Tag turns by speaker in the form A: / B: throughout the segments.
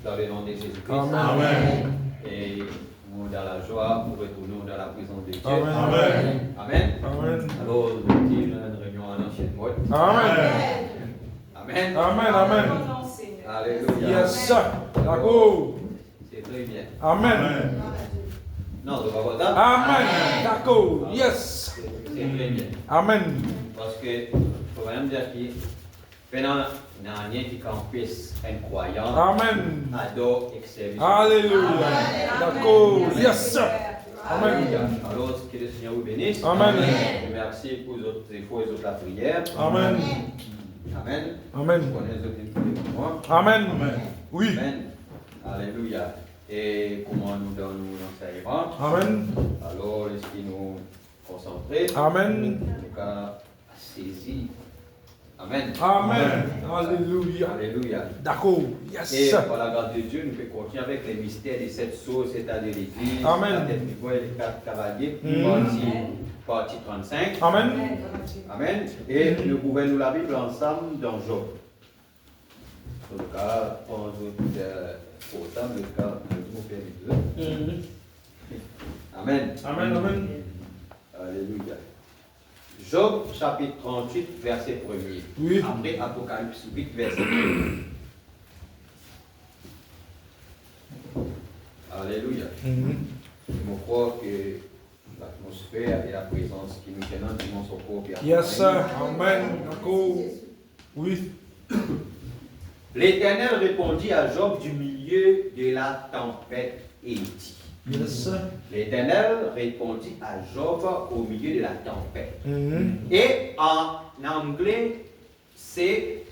A: dans le nom de Jésus-Christ.
B: Amen.
A: Et nous, dans la joie, nous retournons dans la présence de Dieu.
B: Amen.
A: Amen.
B: Amen.
A: Alors, nous avons une réunion à l'ancienne mode.
B: Amen.
A: Amen.
B: Amen. Amen.
A: Alléluia.
B: Yes, sir. D'accord.
A: C'est très bien.
B: Amen.
A: Non, c'est pas comme ça.
B: Amen. D'accord. Yes.
A: C'est très bien.
B: Amen.
A: Parce que, il faut même dire que, pendant rien qui campisse un croyant,
B: Amen.
A: adore et service.
B: Alléluia. D'accord. Yes, sir. Amen.
A: Alors, que le Seigneur vous bénisse.
B: Amen.
A: Merci pour les autres efforts et la prière.
B: Amen.
A: Amen.
B: Amen.
A: Vous connaissez les autres pour moi.
B: Amen. Oui.
A: Amen. Alléluia. Et comment nous donnons l'enseignement.
B: Amen.
A: Alors, laissez-nous concentrer.
B: Amen.
A: En tout cas, saisir. Amen.
B: Amen. Alléluia.
A: Alléluia.
B: D'accord.
A: Et
B: Yes.
A: par la grâce de Dieu, nous pouvons continuer avec les mystères de cette source, c'est-à-dire l'Église,
B: Amen.
A: la tête du bois et les quatre cavaliers, partie 35.
B: Amen.
A: Amen. Et nous pouvons nous la Bible ensemble dans Job. En tout cas, on joue autant le cas de nous faire les deux. Amen.
B: Amen. Amen.
A: Alléluia. Job chapitre 38, verset 1er.
B: Oui.
A: Après Apocalypse 8, verset 1er. Alléluia. Je crois que l'atmosphère et la présence qui nous tiennent dans son corps.
B: Yes, sir. Amen. D'accord. Oui.
A: L'Éternel répondit à Job du milieu de la tempête et dit.
B: Yes, sir.
A: L'Éternel répondit à Job au milieu de la tempête. Et en anglais, c'est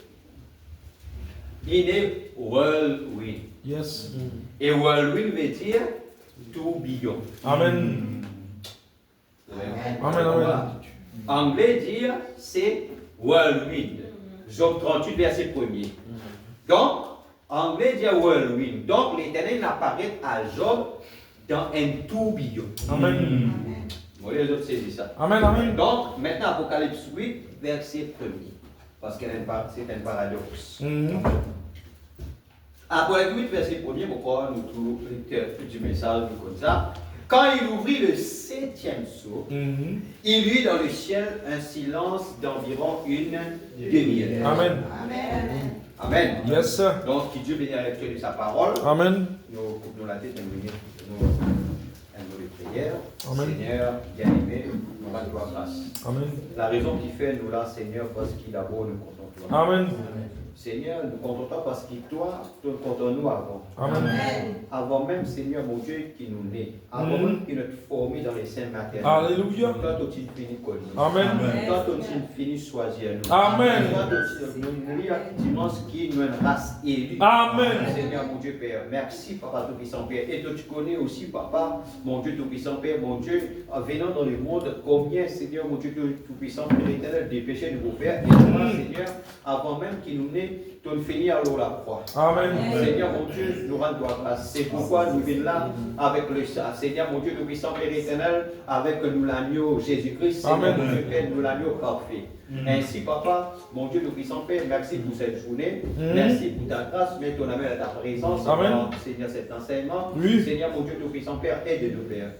A: in a whirlwind.
B: Yes.
A: Et whirlwind veut dire tourbillon.
B: Amen. Amen. Amen.
A: Anglais dire c'est whirlwind. Job 38, verset 1er. Donc, anglais dit whirlwind. Donc, l'Éternel apparaît à Job dans un tourbillon.
B: Amen.
A: Moi, les autres saisissent ça.
B: Amen. Amen.
A: Donc, maintenant, Apocalypse 8, verset 1er. Parce que c'est un paradoxe. Apocalypse 8, verset 1er, pourquoi nous trouvons du message comme ça. Quand il ouvrit le 7e sceau, il vit dans le ciel un silence d'environ une demi-heure.
B: Amen.
A: Amen.
B: Yes, sir.
A: Donc, que Dieu bénisse la lecture de sa parole.
B: Amen.
A: Nous coupons la tête et nous venons un mot de prière.
B: Amen.
A: Seigneur, bien-aimé, nous rendons toi grâce.
B: Amen.
A: La raison qui fait nous là, Seigneur, parce qu'il a beau nous contemplons.
B: Amen.
A: Seigneur, nous contemplons parce que toi, tu nous comptes nous avant.
B: Amen.
A: Avant même, Seigneur, mon Dieu, qui nous naît. Avant même qu'il nous formé dans les seins maternels.
B: Alléluia.
A: Toi, tu fini connu.
B: Amen.
A: Toi, tu fini choisir nous.
B: Amen.
A: Toi, tu nous lis dimanche qui nous une race élue.
B: Amen.
A: Seigneur, mon Dieu, Père. Merci, Papa Tout-Puissant, Père. Et toi, tu connais aussi, Papa, mon Dieu Tout-Puissant, Père, mon Dieu, en venant dans le monde, combien, Seigneur, mon Dieu Tout-Puissant, Père éternel, des péchés de vos pères. Et toi, Seigneur, avant même qu'il nous naît, tu nous finis à l'eau la croix.
B: Amen.
A: Seigneur, mon Dieu, nous rendons grâce. C'est pourquoi nous venons là avec le Seigneur, mon Dieu Tout-Puissant, Père éternel, avec nous l'agneau Jésus-Christ, Seigneur, mon Dieu, Père, nous l'agneau parfait. Ainsi, Papa, mon Dieu Tout-Puissant, Père, merci pour cette journée. Merci pour ta grâce. Mets ton amour à ta présence.
B: Amen.
A: Seigneur, cet enseignement.
B: Oui.
A: Seigneur, mon Dieu Tout-Puissant, Père, aide-nous, Père.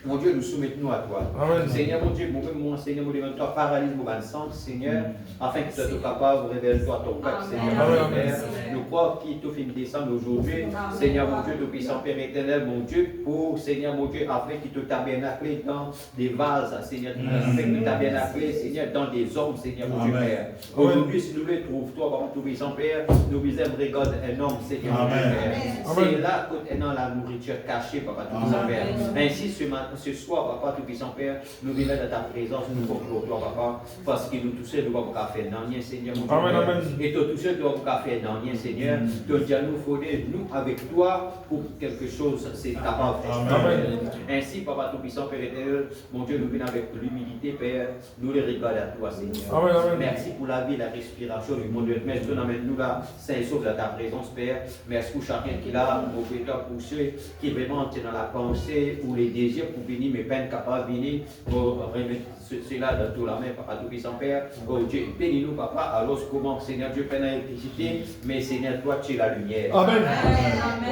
A: Mon Dieu, nous soumettons à toi.
B: Amen.
A: Seigneur, mon Dieu, moi, Seigneur, mon Dieu, toi, paralyse mon sens, Seigneur, afin que tu sois capable, révèle-toi ton peuple, Seigneur, mon Père. Nous croyons qu'il t'a fait descendre aujourd'hui, Seigneur, mon Dieu, Tout-Puissant, Père éternel, mon Dieu, pour, Seigneur, mon Dieu, afin qu'il te tabernacle dans des vases, Seigneur, afin qu'il te tabernacle, Seigneur, dans des hommes, Seigneur, mon Dieu, Père. Aujourd'hui, si nous le trouvons, toi, Papa Tout-Puissant, Père, nous visons regarder un homme, Seigneur, mon Dieu, Père. C'est là que dans la nourriture cachée, Papa Tout-Puissant, Père. Ainsi, ce soir, Papa Tout-Puissant, Père, nous venons dans ta présence, nous contrôlons toi, Papa, parce que nous tous seuls, nous ne pouvons pas faire non, Seigneur, mon Dieu.
B: Amen.
A: Et toi, tous seuls, nous ne pouvons pas faire non, Seigneur. Donc, nous faudrait, nous, avec toi, pour quelque chose, c'est capable de faire. Ainsi, Papa Tout-Puissant, Père éternel, mon Dieu, nous venons avec l'humilité, Père, nous les regardons à toi, Seigneur.
B: Amen.
A: Merci pour la vie, la respiration du monde. Merci, nous amène-nous là, saint et sauf dans ta présence, Père. Merci pour chacun qui est là, pour ceux qui vraiment sont dans la pensée ou les désirs pour venir, mes peines capables de venir, pour remettre cela dans toute la main, Papa Tout-Puissant Père. Oh Dieu, bénis-nous, Papa. Alors, comment, Seigneur Dieu, peine à l'électricité, mais Seigneur, toi, tu es la lumière.
B: Amen.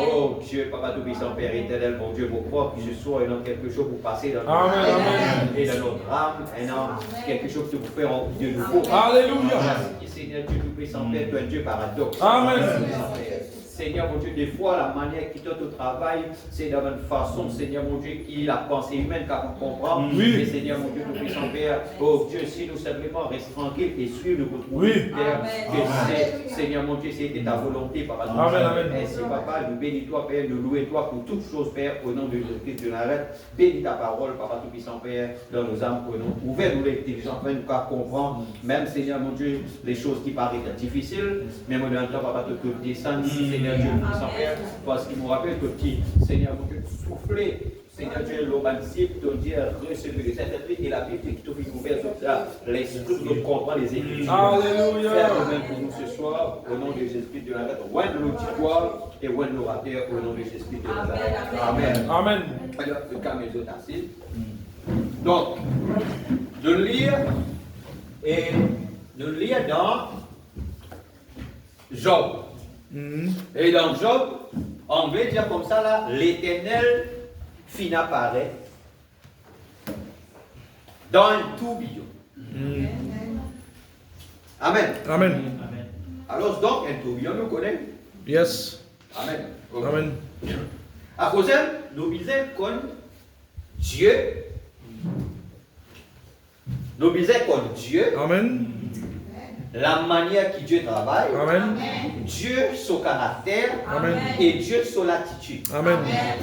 A: Oh Dieu, Papa Tout-Puissant Père éternel, mon Dieu, mon propre, que ce soit dans quelque chose pour passer dans notre âme et dans notre âme, et dans quelque chose pour faire de nouveau.
B: Alléluia.
A: Seigneur Dieu Tout-Puissant Père, tu es un Dieu paradoxe.
B: Amen.
A: Seigneur mon Dieu, des fois la manière qui donne au travail, c'est dans une façon, Seigneur mon Dieu, qui la pensée humaine capable de comprendre.
B: Oui.
A: Mais Seigneur mon Dieu, Tout-Puissant Père, oh Dieu, si nous simplement restons tranquilles et suivre le retrouver,
B: Oui.
A: Père, que Seigneur mon Dieu, c'était ta volonté, Papa.
B: Amen, amen.
A: Ainsi, Papa, nous bénis-toi, Père, nous louons-toi pour toutes choses, Père, au nom de Jésus-Christ de Nazareth. Bénis ta parole, Papa Tout-Puissant Père, dans nos âmes, au nom. Ouvert-nous l'intelligence, afin de nous comprendre, même Seigneur mon Dieu, les choses qui paraissent difficiles, mais mon temps, Papa, que descendre ici, Seigneur Dieu, Tout-Puissant Père, parce qu'il me rappelle que petit Seigneur mon Dieu, souffler, Seigneur Dieu, l'obanisme, ton Dieu, recevoir les Saint-Esprit et la Bible qui te fait ouvrir sur ça, l'esprit de comprendre les Écritures.
B: Alléluia.
A: Faire le même pour nous ce soir, au nom de Jésus-Christ de Nazareth, loin de l'auditoire et loin de l'orateur, au nom de Jésus-Christ de Nazareth. Amen.
B: Amen.
A: Alors, le calme les autres assis. Donc, de lire dans Job. Et dans Job, on veut dire comme ça là, l'Éternel fit apparaître dans un tourbillon. Amen.
B: Amen.
A: Alors donc, un tourbillon, nous connaissons.
B: Yes.
A: Amen.
B: Amen.
A: À cause de nous disons comme Dieu. Nous disons comme Dieu.
B: Amen.
A: La manière que Dieu travaille.
B: Amen.
A: Dieu, son caractère.
B: Amen.
A: Et Dieu, son attitude.
B: Amen.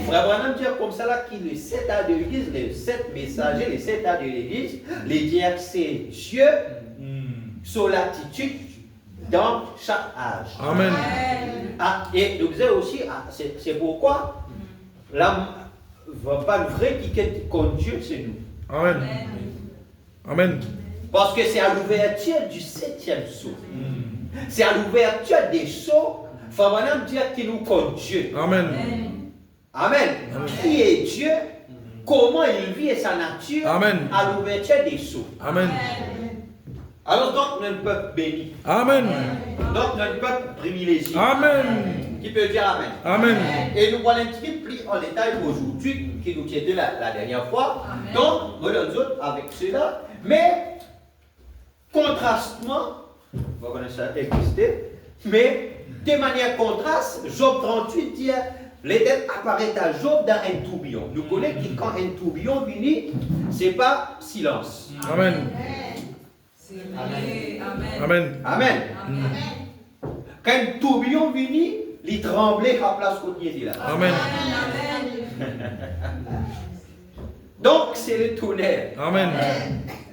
A: Frère Branham dit comme ça là qu'il les 7 ans de l'église, les 7 messagers, les 7 ans de l'église, les dire que c'est Dieu, son attitude dans chaque âge.
B: Amen.
A: Ah, et nous disons aussi, c'est pourquoi la pas le vrai qui est comme Dieu, c'est nous.
B: Amen. Amen.
A: Parce que c'est à l'ouverture du 7e sceau. C'est à l'ouverture des sceaux. Frère Branham dit qu'il nous compte Dieu.
B: Amen.
A: Amen. Qui est Dieu? Comment il vit et sa nature?
B: Amen.
A: À l'ouverture des sceaux.
B: Amen.
A: Alors donc, nous sommes un peuple béni.
B: Amen.
A: Donc, nous sommes un peuple privilégié.
B: Amen.
A: Qui peut dire Amen.
B: Amen.
A: Et nous voyons un petit peu plus en détail aujourd'hui, qui nous tient de la dernière fois.
C: Amen.
A: Donc, nous autres avec cela. Mais, contrastement, vous connaissez ça exister, mais de manière contraste, Job 38 dit l'Éternel apparaît à Job dans un tourbillon. Nous connaissons que quand un tourbillon vient, ce n'est pas silence.
B: Amen.
C: Amen.
B: Amen.
A: Amen. Quand un tourbillon vient, il tremblait à la place qu'on y est là.
B: Amen.
A: Donc, c'est le tonnerre.
B: Amen.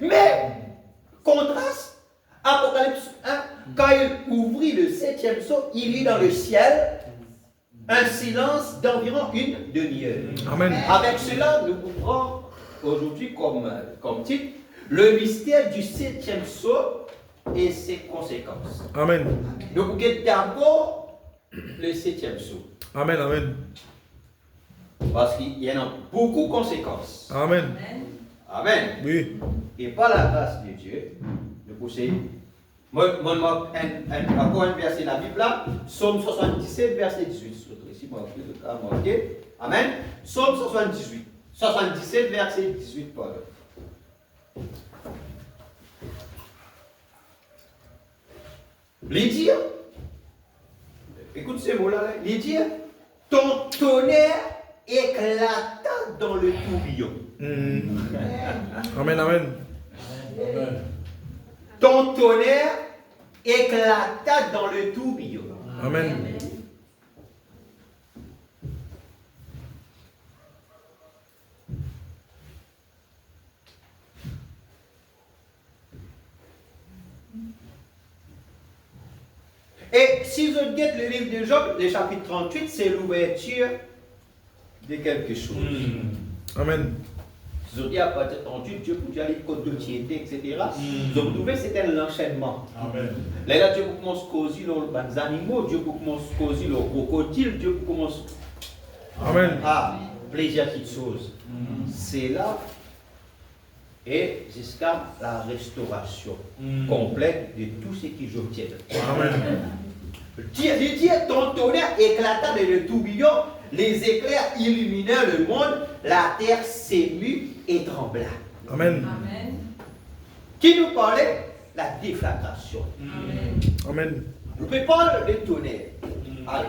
A: Mais, contraste, Apocalypse 1, quand il ouvrit le 7e sceau, il vit dans le ciel un silence d'environ une demi-heure.
B: Amen.
A: Avec cela, nous couvrons aujourd'hui comme titre le mystère du 7e sceau et ses conséquences.
B: Amen.
A: Nous pouvons d'abord le 7e sceau.
B: Amen. Amen.
A: Parce qu'il y en a beaucoup de conséquences.
B: Amen.
A: Amen.
B: Oui.
A: Et par la grâce de Dieu, nous pouvons. Encore un verset de la Bible là, Psaume 77, verset 18. Ici, moi, marqué. Amen. Psaume 78. 77, verset 18, pardon. Les dire, écoute ces mots-là, les dire, ton tonnerre éclata dans le tourbillon.
B: Amen. Amen.
A: Ton tonnerre éclata dans le tourbillon.
B: Amen.
A: Et si je guette le livre de Job, le chapitre 38, c'est l'ouverture de quelque chose.
B: Amen.
A: Si je dis à partir de 38, Dieu peut dire les codes de tiété, etc. Je vous trouvez c'est un enchaînement.
B: Amen.
A: Là, Dieu commence à causer les animaux, Dieu commence à causer le crocodile, Dieu commence.
B: Amen.
A: Ah, plaisir toute chose. C'est là et jusqu'à la restauration complète de tout ce qui j'obtiens.
B: Amen.
A: Dieu, ton tonnerre éclata dans le tourbillon, les éclairs illuminèrent le monde, la terre s'émut et trembla.
B: Amen.
C: Amen.
A: Qui nous parlait? La déflagration.
C: Amen.
B: Amen.
A: Je peux parler de tonnerre. Allez.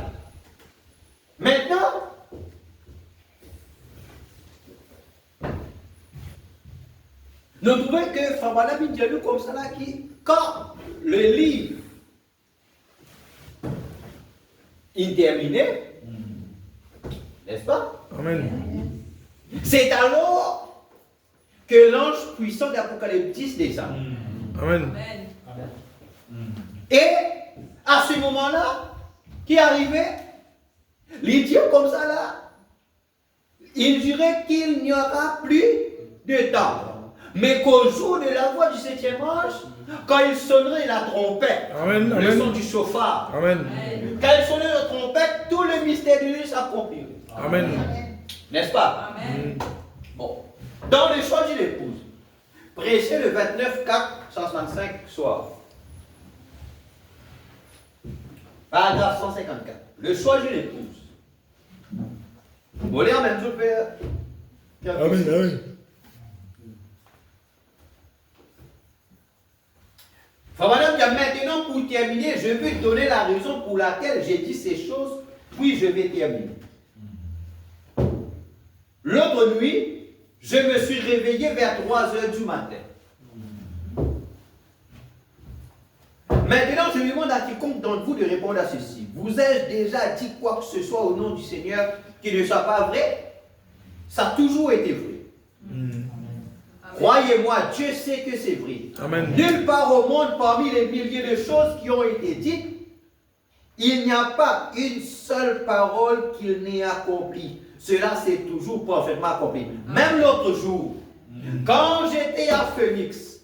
A: Maintenant, nous trouvons que Fabana Bidjalou comme ça là, qui, quand le livre est terminé, n'est-ce pas?
B: Amen.
A: C'est alors que l'ange puissant d'Apocalypse 10 descend.
B: Amen.
C: Amen.
A: Et à ce moment-là, qui arrivait, les dieux comme ça là, il dirait qu'il n'y aura plus de temps. Mais qu'au jour de la voix du 7e ange, quand il sonnerait la trompette,
B: Amen.
A: le
B: Amen.
A: son du chauffard,
B: Amen.
A: quand il sonnerait la trompette, tout le mystère de Dieu s'accomplirait.
B: Amen.
A: N'est-ce pas?
C: Amen.
A: Bon. Dans le choix de l'épouse, prêché le 29/4/165 soir. Paragraphe 154. Le choix de l'épouse. Vous voulez en même temps faire?
B: Amen. Amen.
A: Madame, maintenant pour terminer, je vais donner la raison pour laquelle j'ai dit ces choses, puis je vais terminer. L'autre nuit, je me suis réveillé vers 3h du matin. Maintenant, je demande à quiconque d'entre vous de répondre à ceci. Vous ai-je déjà dit quoi que ce soit au nom du Seigneur qui ne soit pas vrai? Ça a toujours été vrai. Croyez-moi, Dieu sait que c'est vrai.
B: Amen.
A: Nulle part au monde, parmi les milliers de choses qui ont été dites, il n'y a pas une seule parole qu'il n'ait accomplie. Cela s'est toujours parfaitement accompli. Même l'autre jour, quand j'étais à Phoenix,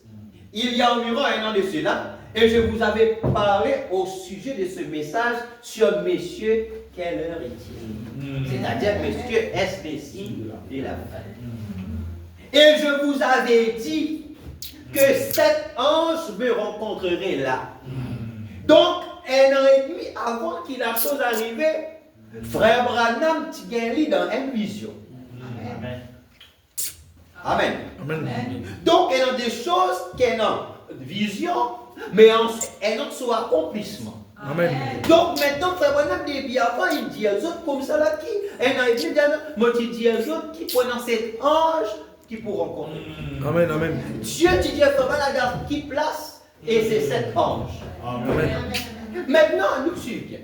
A: il y a environ un an de cela, et je vous avais parlé au sujet de ce message sur Messieurs, quelle heure est-il? C'est-à-dire, Messieurs, est-ce le signe de la fin? Et je vous avais dit que cet ange me rencontrerait là. Donc, un an et demi avant que la chose arrivait, Frère Branham Tigenli dans une vision.
C: Amen.
A: Amen.
B: Amen.
A: Donc, il y a des choses qui sont vision, mais elles ont son accomplissement.
B: Amen.
A: Donc, maintenant, Frère Branham dit avant, il dit aux autres comme ça là qui, un an et demi, moi, il dit aux autres qui prenant cet ange qui pour rencontrer.
B: Amen. Amen.
A: Dieu, tu dis à Frère Branham qui place, et c'est cet ange.
B: Amen.
A: Maintenant, nous suivons bien.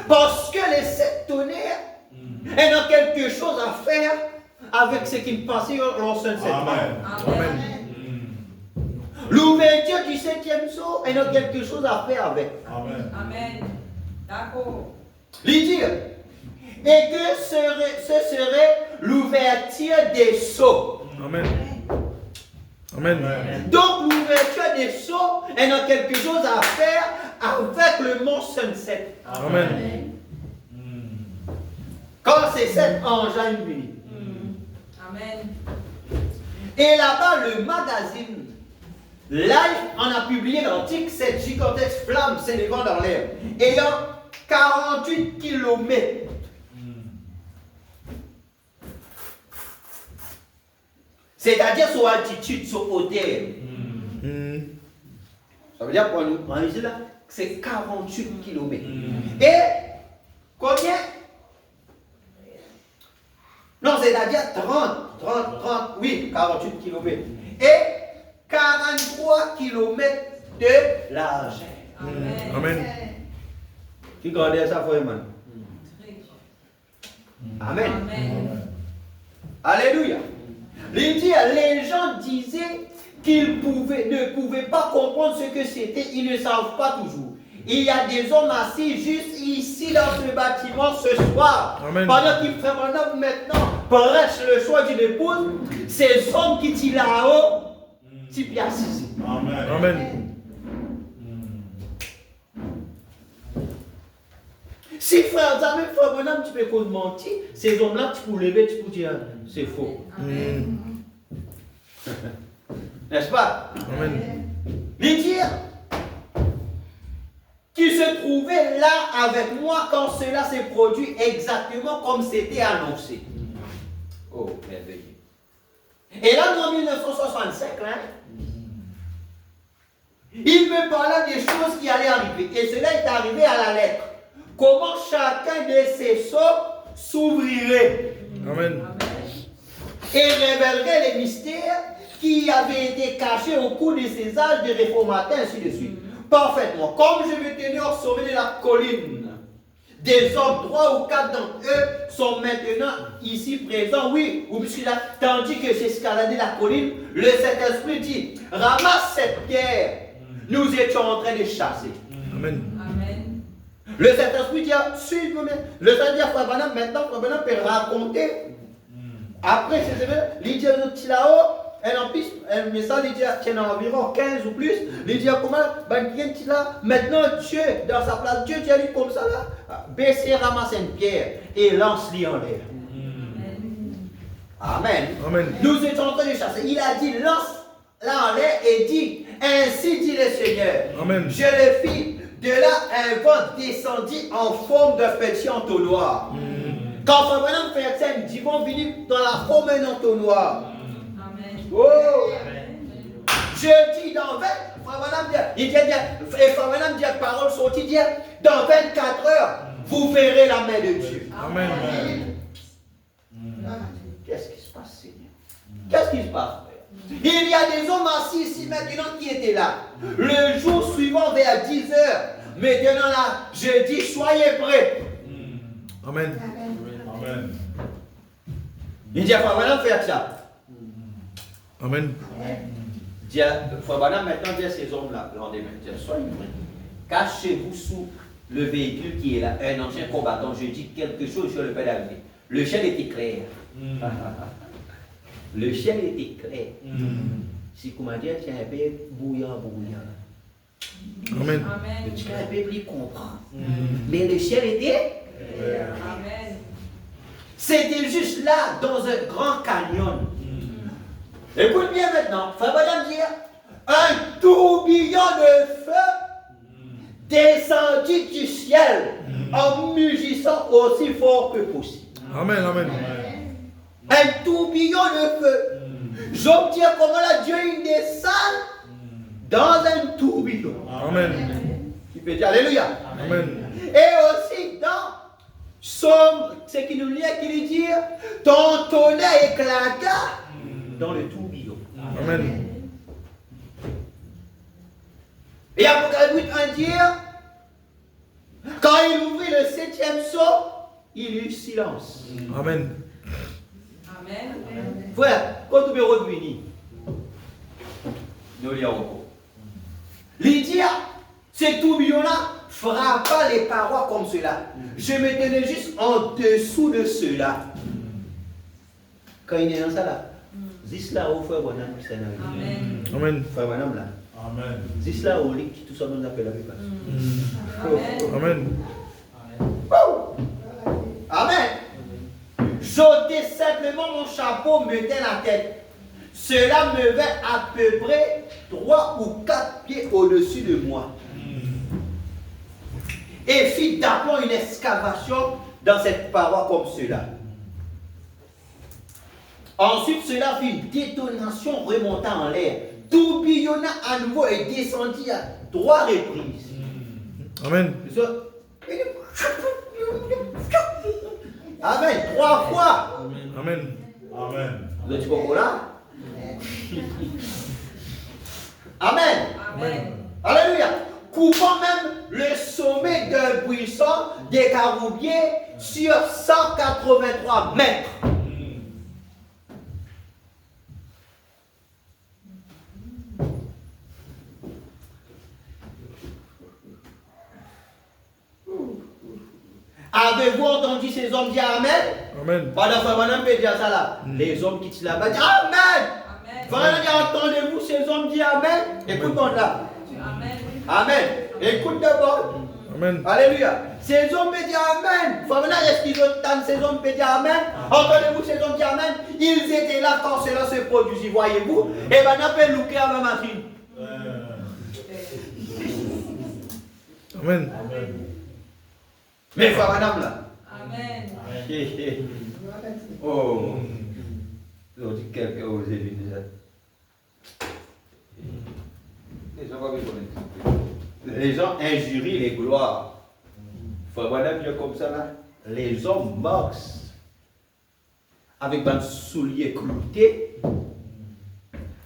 A: Parce que les 7 tonnerres, elles ont quelque chose à faire avec ce qu'ils pensaient lorsqu'on s'est
B: Amen.
A: L'ouverture du 7e sceau, elles ont quelque chose à faire avec.
B: Amen.
C: Amen. D'accord.
A: Lui dire, et que ce serait l'ouverture des sceaux.
B: Amen. Amen.
A: Donc l'ouverture des sceaux, elles ont quelque chose à faire avec le mont Sunset.
B: Amen.
A: Quand c'est cet ange à une minute.
C: Amen.
A: Et là-bas, le magazine Life en a publié l'article cette gigantesque flamme s'élevant dans l'air, ayant 48 km. C'est-à-dire sur altitude, sur hauteur. Ça veut dire pour nous, là, c'est 48 km. Et combien? Non, c'est-à-dire 30, oui, 48 km. Et 43 km de largeur.
C: Amen.
B: Amen.
A: Qui gardait ça pour Amen. Amen.
C: Amen.
A: Alléluia. Les gens disaient qu'ils ne pouvaient pas comprendre ce que c'était. Ils ne savent pas toujours. Il y a des hommes assis juste ici dans ce bâtiment ce soir.
B: Amen.
A: Pendant qu'ils font maintenant prêchent le choix d'une épouse, ces hommes qui sont là-haut, qui sont assis.
B: Amen. Amen.
A: Si frère Zamé, frère Bonhomme, tu peux mentir, ces hommes-là, tu peux lever, tu peux dire, c'est faux. N'est-ce pas?
B: Amen.
A: Lydia, qui se trouvait là avec moi quand cela s'est produit exactement comme c'était annoncé. Oh, merveilleux. Et là, nous, en 1965, hein, il me parlait des choses qui allaient arriver. Et cela est arrivé à la lettre. Comment chacun de ces sceaux s'ouvrirait.
B: Amen.
A: Et révélerait les mystères qui avaient été cachés au cours de ces âges de réformateurs, ainsi de suite. Parfaitement. Comme je me tenais au sommet de la colline, des hommes, 3 ou 4 d'entre eux sont maintenant ici présents, oui, ou là, tandis que j'escaladais la colline, le Saint-Esprit dit, ramasse cette pierre. Nous étions en train de chasser.
B: Amen.
C: Amen.
A: Le Saint-Esprit dit, suis-moi. Le Saint-Esprit dit à Frère Branham, maintenant Frère Branham peut raconter. Après ces événements, il dit là-haut, un message, il dit, tiens, environ 15 ou plus, il dit, comment, maintenant Dieu, dans sa place, Dieu dit comme ça là, baissez, ramasse une pierre et lance-lui en l'air. Amen.
B: Amen.
A: Nous étions en train de chasser. Il a dit, lance-la en l'air et dit, ainsi dit le Seigneur.
B: Amen.
A: Je le fis. De là, un vent descendit en forme de petit entonnoir. Quand Frère Branham fait ça, ils vont venir dans la forme d'un entonnoir.
C: Amen.
A: Oh! Je dis dans 20, Frère Branham dit, et Frère Branham dit, la parole sortie, dit, dans 24 heures, vous verrez la main de Dieu.
B: Amen.
A: Qu'est-ce qui se passe, Seigneur? Qu'est-ce qui se passe, frère? Il y a des hommes assis ici maintenant qui étaient là. Le jour suivant, vers 10 heures, maintenant là, je dis, soyez prêts.
B: Amen.
D: Amen.
A: Il dit à Frère Branham faire ça.
B: Amen.
A: Il dit à Frère Branham maintenant dit à ces hommes-là, le lendemain, il dit, soyez prêts. Cachez-vous sous le véhicule qui est là, un ancien combattant. Je dis quelque chose sur le pédalier. Le ciel était clair. Le ciel était clair. Si comment dire, tiens un peu bouillant.
B: Amen.
A: Le petit un peu plus comprend. Mais le ciel était.
C: Amen.
A: C'était juste là, dans un grand canyon. Écoute bien maintenant, Frère Branham dit, un tourbillon de feu descendit du ciel en mugissant aussi fort que possible.
B: Amen. Amen.
A: Un tourbillon de feu. J'obtiens comment là Dieu il descend dans un tourbillon.
B: Amen.
A: Tu peux dire Alléluia.
B: Amen.
A: Et aussi dans Somme, ce qui nous lie, qui lui dit, ton tonnerre éclata dans le tourbillon.
B: Amen.
A: Et Apocalypse 8, 1 dit, quand il ouvrit le 7e sceau, il y eut silence.
B: Amen.
C: Amen.
A: Frère, quand tu veux revenir, nous l'irons. Lydia, ce tourbillon-là frappa les parois comme cela. Je me tenais juste en dessous de cela. Quand il est dans ça là, dis là au frère Bonhomme qui s'est là.
C: Amen.
B: Amen.
A: Frère Bonhomme là.
D: Amen.
A: Dis là au lit qui tout ça nous appelle la paix.
B: Amen.
A: Amen. J'ôtais simplement mon chapeau, mettais la tête. Cela me vint à peu près 3 ou 4 pieds au-dessus de moi. Et fit d'abord une excavation dans cette paroi comme cela. Ensuite, cela fit une détonation remontant en l'air, tourbillonna à nouveau et descendit à 3 reprises.
B: Amen.
A: Amen. 3 fois.
B: Amen.
D: Amen.
A: Vous êtes pas là? Amen.
C: Amen.
A: Alléluia. Coupant même le sommet d'un buisson des caroubiers sur 183 mètres. Avez-vous entendu ces hommes dire Amen?
B: Amen.
A: Pendant que Madame peut dire ça là, les hommes qui sont là-bas disent Amen.
C: Amen.
A: Voilà, entendez-vous ces hommes dire Amen? Écoute-moi là.
C: Amen.
A: Amen. Écoute d'abord.
B: Amen.
A: Alléluia. Ces hommes peuvent dire Amen. Est-ce qu'ils entendent ces hommes peuvent dire Amen? Entendez-vous ces hommes dire Amen? Ils étaient là quand cela se produisit, voyez-vous? Et ben, on appelle Louké à ma machine.
B: Amen.
A: Mais frère madame là.
C: Amen.
A: Oh. On dit quelqu'un aux élus déjà. Les gens injurient les gloires. Frère madame, comme ça là. Les hommes marchent avec un soulier clouté.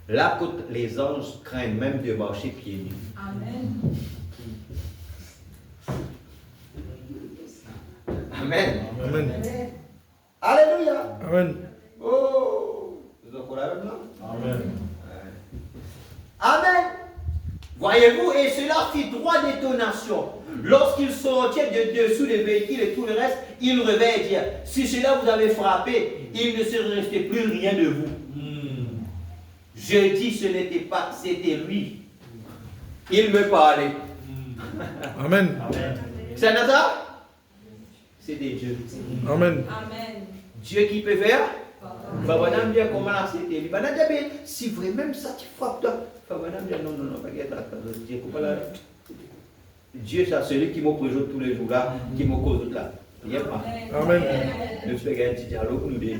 A: Là, les anges craignent même de marcher pieds nus.
C: Amen.
A: Amen.
B: Amen.
A: Alléluia.
B: Amen.
A: Oh. Vous en là?
B: Amen.
A: Amen. Voyez-vous, et cela fit 3 détonations. Lorsqu'ils sortaient de dessous des véhicules et tout le reste, ils revenaient et dirent, si cela vous avait frappé, il ne serait resté plus rien de vous. Je dis, ce n'était pas, c'était lui. Il me parlait.
B: Amen.
A: C'est Nazar? C'était Dieu.
B: Amen.
C: Amen.
A: Dieu qui peut faire? Madame dit comment là c'était lui. Madame dit, si vraiment même ça tu frappes toi. Madame dit, non, pas là. Dieu, c'est celui qui me présente tous les jours là, qui me cause là. Il n'y a pas.
B: Amen.
A: Nous faisons un petit dialogue, nous dit.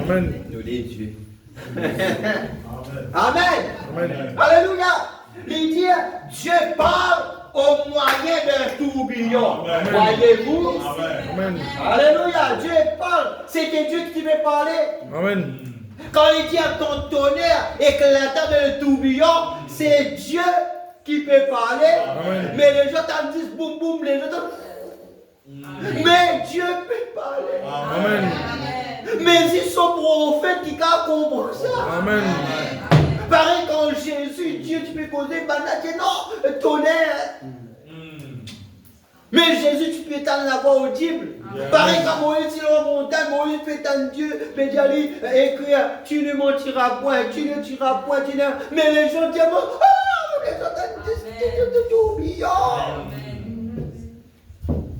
B: Amen.
A: Nous dit Dieu.
B: Amen.
A: Amen. Alléluia. Il dit, Dieu parle au moyen d'un tourbillon. Voyez-vous?
B: Amen.
A: Alléluia. Dieu parle. C'était Dieu qui veut parler.
B: Amen.
A: Quand il dit à ton tonnerre éclatant dans le tourbillon, c'est Dieu qui peut parler.
B: Amen.
A: Mais les gens t'en disent boum boum, les gens mais Dieu peut parler.
B: Amen.
A: Mais ils sont prophètes qui comprennent ça.
B: Amen.
A: Pareil quand Jésus, Dieu, tu peux causer, Dieu, non, tonnerre. Mais Jésus, tu peux étendre la voix audible. Pareil quand Moïse, il est en montagne, Moïse peut étendre Dieu, mais Dieu dit, écrire, tu ne mentiras point, tu ne tueras point, tu ne... Mais les gens disent, les gens disent, tourbillon.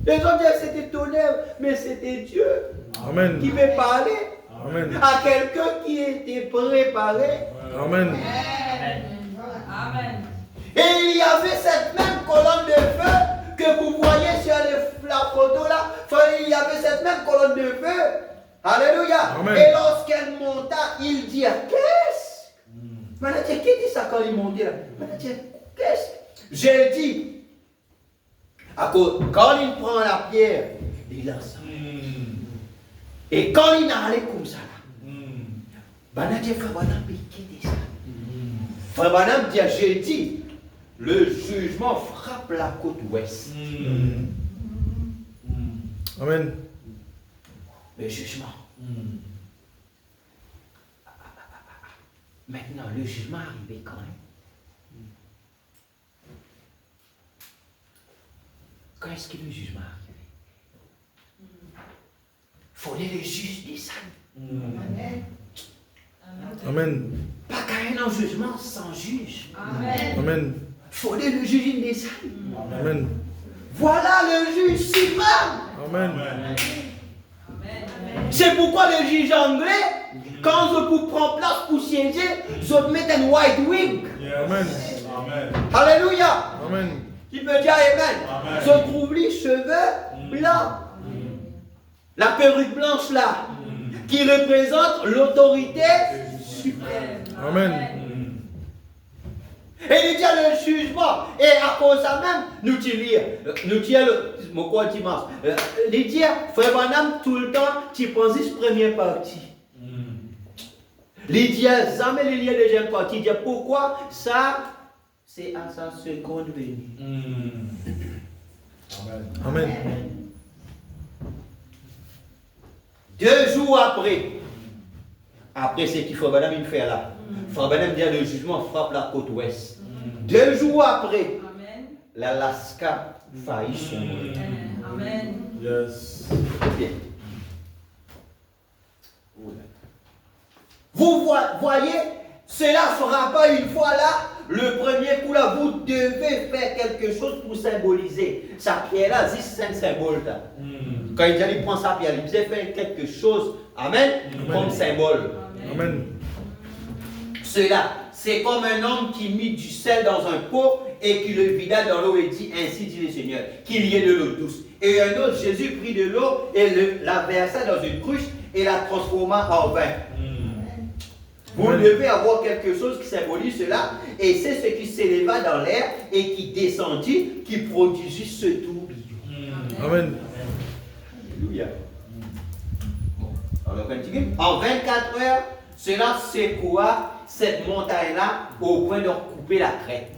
A: Les gens disent, c'était tonnerre, mais c'était Dieu.
B: Amen.
A: Qui veut parler.
B: Amen.
A: À quelqu'un qui était préparé.
B: Amen.
C: Amen.
A: Et il y avait cette même colonne de feu que vous voyez sur la photo là. Il y avait cette même colonne de feu. Alléluia.
B: Amen.
A: Et lorsqu'elle monta, il dit, qu'est-ce? Maintenant, qui dit ça quand il montait là? Maintenant, qu'est-ce? J'ai dit, quand il prend la pierre, il lance ça. Et quand il allait comme ça là, Frère Branham dit ça. Frère Branham dit, j'ai dit, le jugement frappe la côte ouest.
B: Amen.
A: Le jugement. Maintenant, le jugement arrivé quand même. Quand est-ce que le jugement arrive? Il faudrait le juge des saints.
B: Amen.
A: Pas qu'il y ait un jugement sans juge.
C: Amen.
B: Amen.
A: Il faudrait le juge des saints.
B: Amen.
A: Voilà le juge suprême.
B: Amen.
A: C'est pourquoi le juge anglais, quand je vous prends place pour siéger, je mets un white wig.
B: Amen.
A: Alléluia.
B: Amen.
A: Tu peux dire Amen. Je trouve les cheveux blancs. La perruque blanche là, qui représente l'autorité suprême.
B: Amen.
A: Et il dit le jugement. Et à cause de ça même, nous tirons le quoi dimanche. Il dit, frère Branham, tout le temps, tu penses cette première partie. Il dit, jamais il y a deuxième partie. Il dit, pourquoi ça, c'est à sa seconde venue.
B: Amen.
A: 2 jours après ce qu'il faut Branham il fait là. Frère Branham dit le jugement frappe la côte ouest. 2 jours après, l'Alaska faillit sombrer.
C: Amen.
B: Yes.
A: Vous voyez, cela ne fera pas une fois là, le premier coup là, vous devez faire quelque chose pour symboliser. Sa pierre là, c'est un symbole là. Quand il prend sa pierre, il devait faire quelque chose, amen, comme symbole.
B: Amen.
A: Cela, c'est comme un homme qui mit du sel dans un pot et qui le vida dans l'eau et dit, ainsi dit le Seigneur, qu'il y ait de l'eau douce. Et un autre, Jésus prit de l'eau et la versa dans une cruche et la transforma en vin. Vous devez avoir quelque chose qui symbolise cela, et c'est ce qui s'éleva dans l'air et qui descendit, qui produisit ce tourbillon.
B: Amen.
A: Alléluia. Alors, continue. En 24 heures, cela secoua cette montagne-là au point de couper la crête.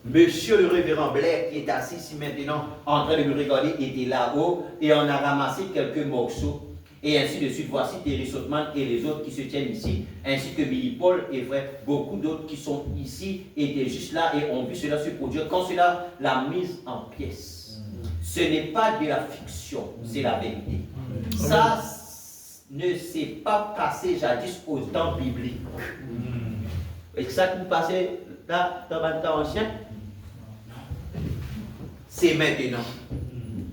A: Monsieur le révérend Blair, qui est assis ici maintenant en train de me regarder, était là-haut et on a ramassé quelques morceaux. Et ainsi de suite, voici Terry Sotman et les autres qui se tiennent ici, ainsi que Billy Paul et frère, beaucoup d'autres qui sont ici, étaient juste là et ont vu cela se produire. Quand cela l'a mise en pièces, ce n'est pas de la fiction, c'est la vérité. Ça ne s'est pas passé jadis au temps biblique. Et ça que vous passez là, dans le temps ancien, c'est maintenant.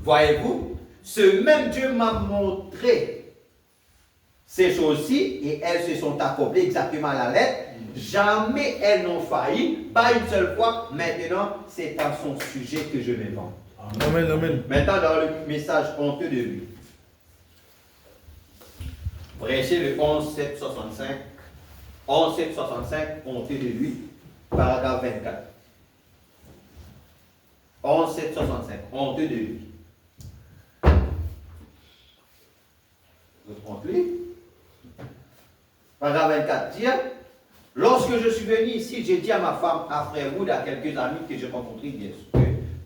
A: Voyez-vous, ce même Dieu m'a montré ces choses-ci et elles se sont accomplies exactement à la lettre. Jamais elles n'ont failli, pas une seule fois. Maintenant, c'est à son sujet que je m'invente.
B: Amen, amen.
A: Maintenant, dans le message honteux de lui, prêchez le 11.765, 11.765, honteux de lui, paragraphe 24. 11.765, honteux de lui. Vous comprenez? Paragraphe 24 dit, lorsque je suis venu ici, j'ai dit à ma femme, à Frère Wood, à quelques amis que j'ai rencontrés, bien sûr, que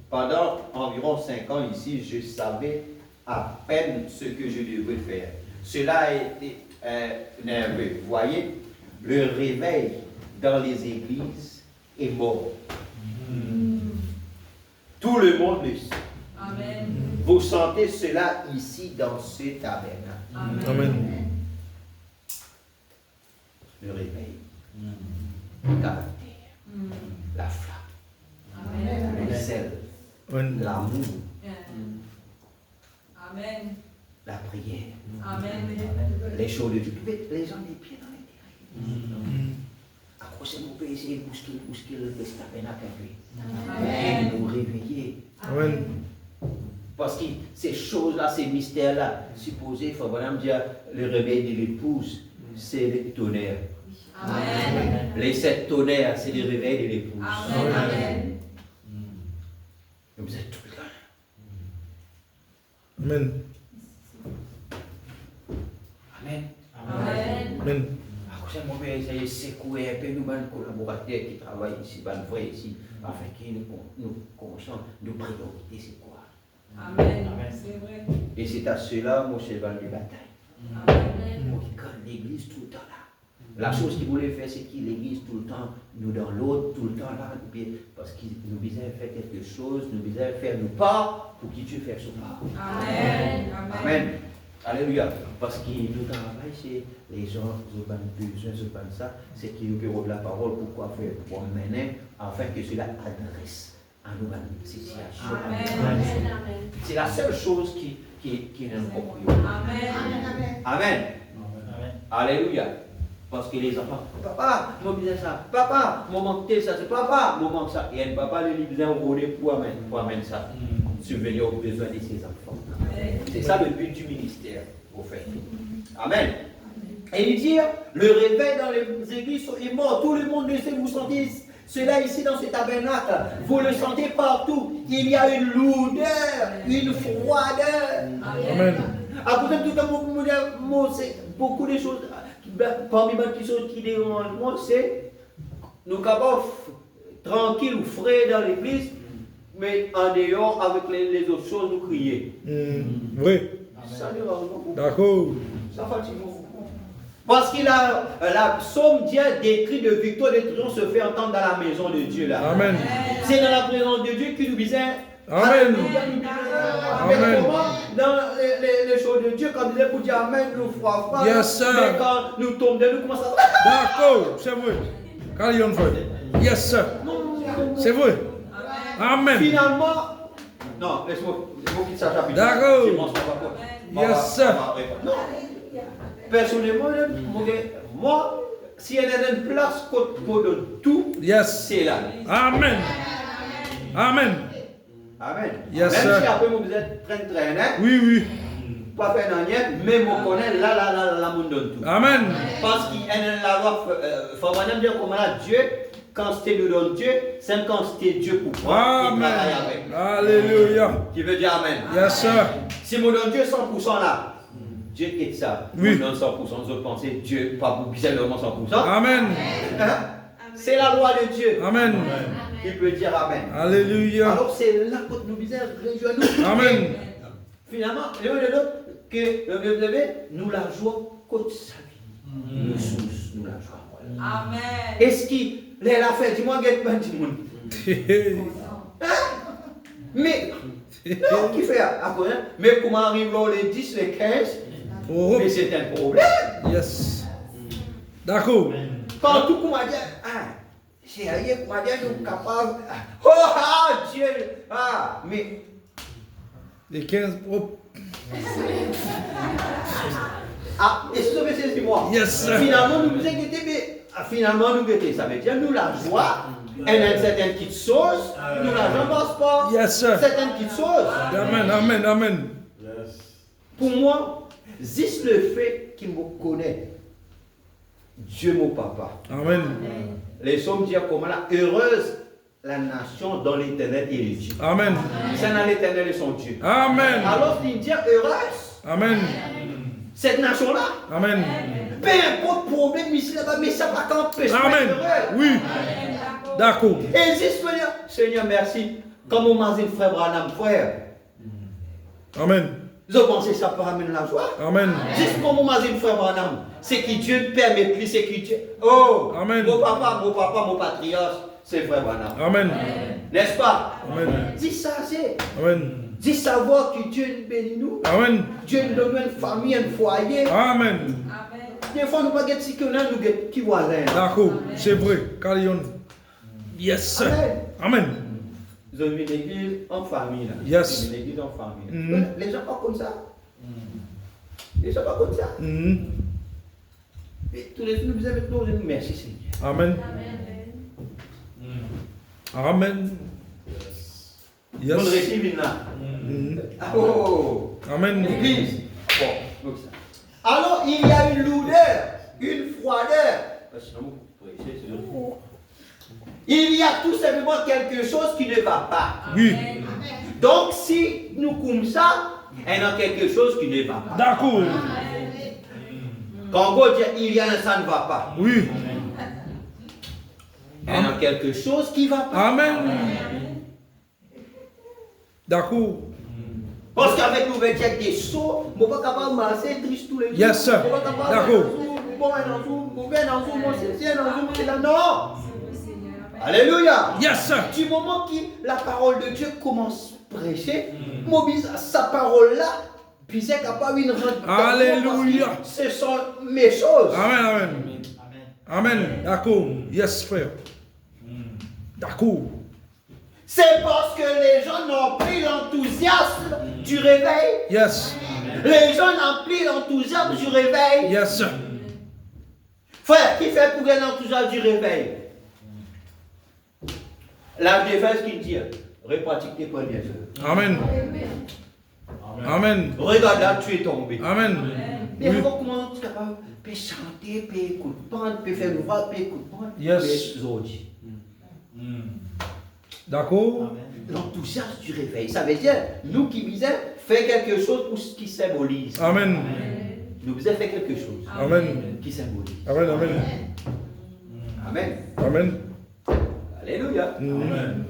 A: pendant environ 5 ans ici, je savais à peine ce que je devais faire. Cela a été nerveux. Vous voyez, le réveil dans les églises est mort. Tout le monde le sait.
C: Amen.
A: Vous sentez cela ici dans ce tabernacle.
C: Amen.
B: Amen.
A: Le réveil, le caractère, la flamme,
C: Amen.
A: le sel,
B: Amen.
A: l'amour,
C: Amen.
A: la prière,
C: Amen.
A: les choses de Dieu. Les gens les pieds dans les terrains. Accrochez mon pays, essayez de bousculer le tabernacle un peu.
C: Amen.
A: Et nous réveiller.
B: Amen.
A: Parce que ces choses-là, ces mystères-là, supposés, il faut vraiment dire, le réveil de l'épouse, c'est le tonnerre.
C: Amen.
A: Les 7 tonnerres, c'est le réveil de l'épouse.
C: Amen. Amen.
A: Et vous êtes tous là.
B: Amen.
A: Amen.
C: Amen.
B: Amen.
A: Accrochez mon pays, essayez de secouer un peu nous, les collaborateurs qui travaillent ici, les vrais ici, afin que nous conscients, nos priorités, c'est quoi?
C: Amen. C'est vrai.
A: Et c'est à cela, mon cheval de bataille.
C: Amen.
A: Pour qu'il garde l'église tout le temps là. La chose qu'il voulait faire, c'est qu'il l'église tout le temps, nous dans l'autre, tout le temps là, parce qu'il nous visait faire quelque chose, nous visait faire nos parts pour qu'il Dieu fasse son part.
C: Amen.
A: Amen. Alléluia. Parce qu'il nous travaille, c'est les gens, ils ont besoin, ils ont ça, c'est qu'ils nous la parole, pourquoi faire, pour mener, afin que cela adresse à nos situations.
C: Amen.
A: C'est la seule chose qui nous comprend.
C: Amen.
A: Amen. Alléluia. Parce que les enfants, papa, moi disais ça, papa, moi manque ça, c'est papa, moi manque ça. Et un papa le livre d'un rôle pour amener ça. Subvenir aux besoins de ses enfants. C'est ça le but du ministère, au fait. Amen. Et il dit, le réveil dans les églises est mort, tout le monde le sait, vous sentez cela ici dans ce tabernacle, vous le sentez partout. Il y a une lourdeur, une froideur.
B: Amen.
A: À côté de tout le monde, c'est beaucoup de choses. Parmi les choses qui dérangent moi, c'est nous capables tranquilles ou frais dans l'église, mais en dehors avec les autres choses, nous crier.
B: Oui.
A: Ça dérange beaucoup.
B: D'accord.
A: Ça fatigue beaucoup. Parce qu'il a la psaume Dieu décrit de victoire de triomphe se fait entendre dans la maison de Dieu là.
B: Amen.
A: C'est dans la présence de Dieu qu'il nous disait.
B: Amen.
A: Amen.
B: Amen.
A: Comment? dans les choses de Dieu, quand il est pour dire Amen, nous froid.
B: Yes, sir.
A: Mais quand nous tombons, nous commençons à...
B: D'accord, c'est vrai. Carillon frère. Yes, sir. C'est vrai. Amen.
A: Finalement, non, laisse-moi quitter ça chapitre.
B: D'accord.
A: Yes,
B: sir.
A: Non. Personnellement, moi, s'il y a une place pour donner tout,
B: Yes.
A: c'est là.
B: Amen. Amen.
A: Amen.
B: Yes,
A: Même
B: sir.
A: si après vous êtes traîné,
B: Oui, oui.
A: pas faire rien, mais vous connaissez là, vous donne tout.
B: Amen.
A: Parce qu'il y a la loi, il faut vraiment dire comment là, Dieu, quand c'était nous donne Dieu, c'est quand c'était Dieu pour moi, il travaille avec.
B: Alléluia.
A: Qui veut dire Amen.
B: Yes, sir.
A: Si vous donne Dieu 100% là, Dieu est ça.
B: Oui.
A: Vous donne 100%, vous autres pensez Dieu, pas pour bizarrement 100%.
B: Amen.
A: C'est la loi de Dieu.
B: Amen.
A: Qui peut dire Amen.
B: Alléluia.
A: Alors c'est là que nous disons, réjouis-nous.
B: Amen.
A: Finalement, l'autre, que nous la joie contre sa vie. Nous tous, nous la joie.
C: Amen.
A: Est-ce qu'il a fait, dis-moi, get pas du monde. Mais, non, qui fait après, mais comment arrive les 10, les 15,
B: Oh.
A: mais c'est un problème.
B: Yes. D'accord.
A: Quand tout le monde dit, j'ai rien pour dire, nous sommes capables. Oh, Dieu, mais.
B: Les 15 propres.
A: Est-ce que moi?
B: Yes.
A: Finalement, nous nous inquiétons, mais finalement, nous guettons. Ça veut dire, nous la joie, elle a certaines petites choses, nous la joie passe pas.
B: Yes, sir.
A: Certaines petites choses.
B: Amen, amen, amen.
A: Pour moi, juste le fait qu'il me connaît, Dieu mon papa.
B: Amen.
A: Les sommes disent comment là, heureuse la nation dont l'éternel est le Dieu.
B: Amen.
A: C'est dans l'éternel et son Dieu.
B: Amen.
A: Alors il dit heureuse
B: Amen.
A: cette nation-là.
B: Amen.
A: Peu importe problème ici là-bas, mais ça va qu'empêcher
B: Amen.
A: d'être heureux.
B: Oui. D'accord.
A: Et juste me dire, Seigneur, merci. Comme on m'a dit frère Branham, frère.
B: Amen.
A: Je pense que ça peut amener la joie.
B: Amen.
A: Juste comme on m'a dit frère Branham, c'est que Dieu permet plus, c'est que Dieu. Oh,
B: Amen.
A: Mon papa, mon patriarche, c'est frère Branham.
B: Amen.
A: N'est-ce pas?
B: Amen.
A: Dis ça, c'est.
B: Amen.
A: Dis savoir que Dieu nous bénit nous.
B: Amen.
A: Dieu nous donne une famille, un foyer.
B: Amen.
A: Des fois, nous ne pouvons pas dire que nous avons qui voisins.
B: D'accord. C'est vrai. Carillon. Yes.
A: Amen.
B: Amen.
A: Nous avons une église en famille. Là.
B: Yes.
A: Une église en famille.
B: Mhm.
A: Les gens pas comme ça. Les gens pas comme ça.
B: Mhm.
A: Et tous les jours, nous disons maintenant, merci Seigneur.
B: Amen. Amen.
A: Nous
B: Yes.
A: recevons là.
B: Mhm.
A: Oh.
B: Amen.
A: L'église. Bon, donc ça. Alors, il y a une lourdeur, une froideur. Il y a tout simplement quelque chose qui ne va pas.
B: Oui.
A: Donc, si nous comme ça, il y a quelque chose qui ne va pas.
B: D'accord.
A: Quand on dit il y a un ça ne va pas.
B: Oui.
A: Il y a quelque chose qui ne va pas.
B: Amen. D'accord.
A: Parce qu'avec nous, il y a des sauts, je ne suis pas capable de marcher triste tous les jours.
B: Yes, sir. D'accord.
A: Non. Alléluia.
B: Yes, sir.
A: Du moment que la parole de Dieu commence à prêcher, mobilise sa parole-là, puis c'est capable de rendre.
B: Alléluia.
A: Ce sont mes choses.
B: Amen, amen. Amen. D'accord. Yes, frère. D'accord.
A: C'est parce que les gens n'ont pris l'enthousiasme du réveil.
B: Yes.
A: Les gens n'ont pris l'enthousiasme du réveil.
B: Yes, sir.
A: Frère, qui fait pour l'enthousiasme du réveil? La défense qui dit, repratique tes premières heures.
B: Amen. Amen.
A: Regarde là, tu es tombé.
B: Amen.
A: Mais
B: Oui.
A: comment tu es capable de chanter, de écouter, de faire une voix, de écouter,
B: Yes.
A: D'accord? L'enthousiasme du réveil. Ça veut dire, nous qui disons, fais quelque chose pour ce qui symbolise.
B: Amen.
A: Nous disons, fais quelque chose
B: Amen.
A: qui symbolise.
B: Amen. Amen.
A: Amen.
B: Amen.
A: Alléluia.
B: Amen.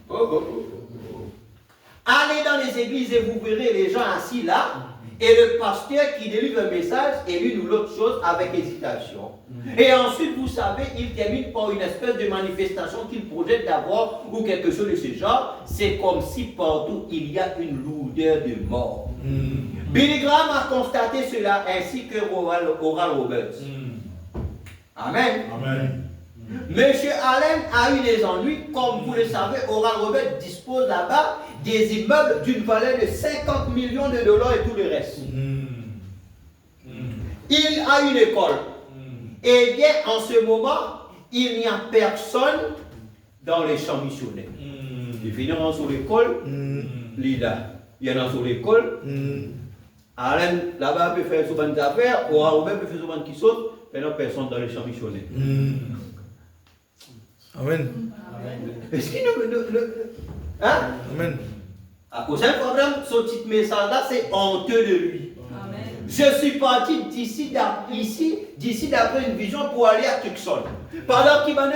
A: Oh, oh, oh, oh. Allez dans les églises et vous verrez les gens assis là, et le pasteur qui délivre un message et l'une ou l'autre chose avec hésitation. Et ensuite, vous savez, il termine par une espèce de manifestation qu'il projette d'avoir ou quelque chose de ce genre. C'est comme si partout il y a une lourdeur de mort. Billy Graham a constaté cela ainsi que Oral Roberts. Amen.
B: Amen.
A: Monsieur Allen a eu des ennuis. Comme vous le savez, Oral Roberts dispose là-bas des immeubles d'une valeur de 50 millions de dollars et tout le reste. Il a une école. Et bien, en ce moment, il n'y a personne dans les champs missionnaires. Ils finiront sur l'école, Lila. Il y en a sur l'école. Alain, là-bas, peut faire souvent des affaires. Oral Roberts peut faire souvent qui saute. Maintenant, personne dans les champs missionnaires.
B: Amen.
A: Est-ce qu'il nous. Hein?
B: Amen.
A: À cause d'un problème, ce petit message-là, c'est honteux de lui.
C: Amen.
A: Je suis parti d'ici d'après une vision pour aller à Tucson. Pendant qu'il m'a dit,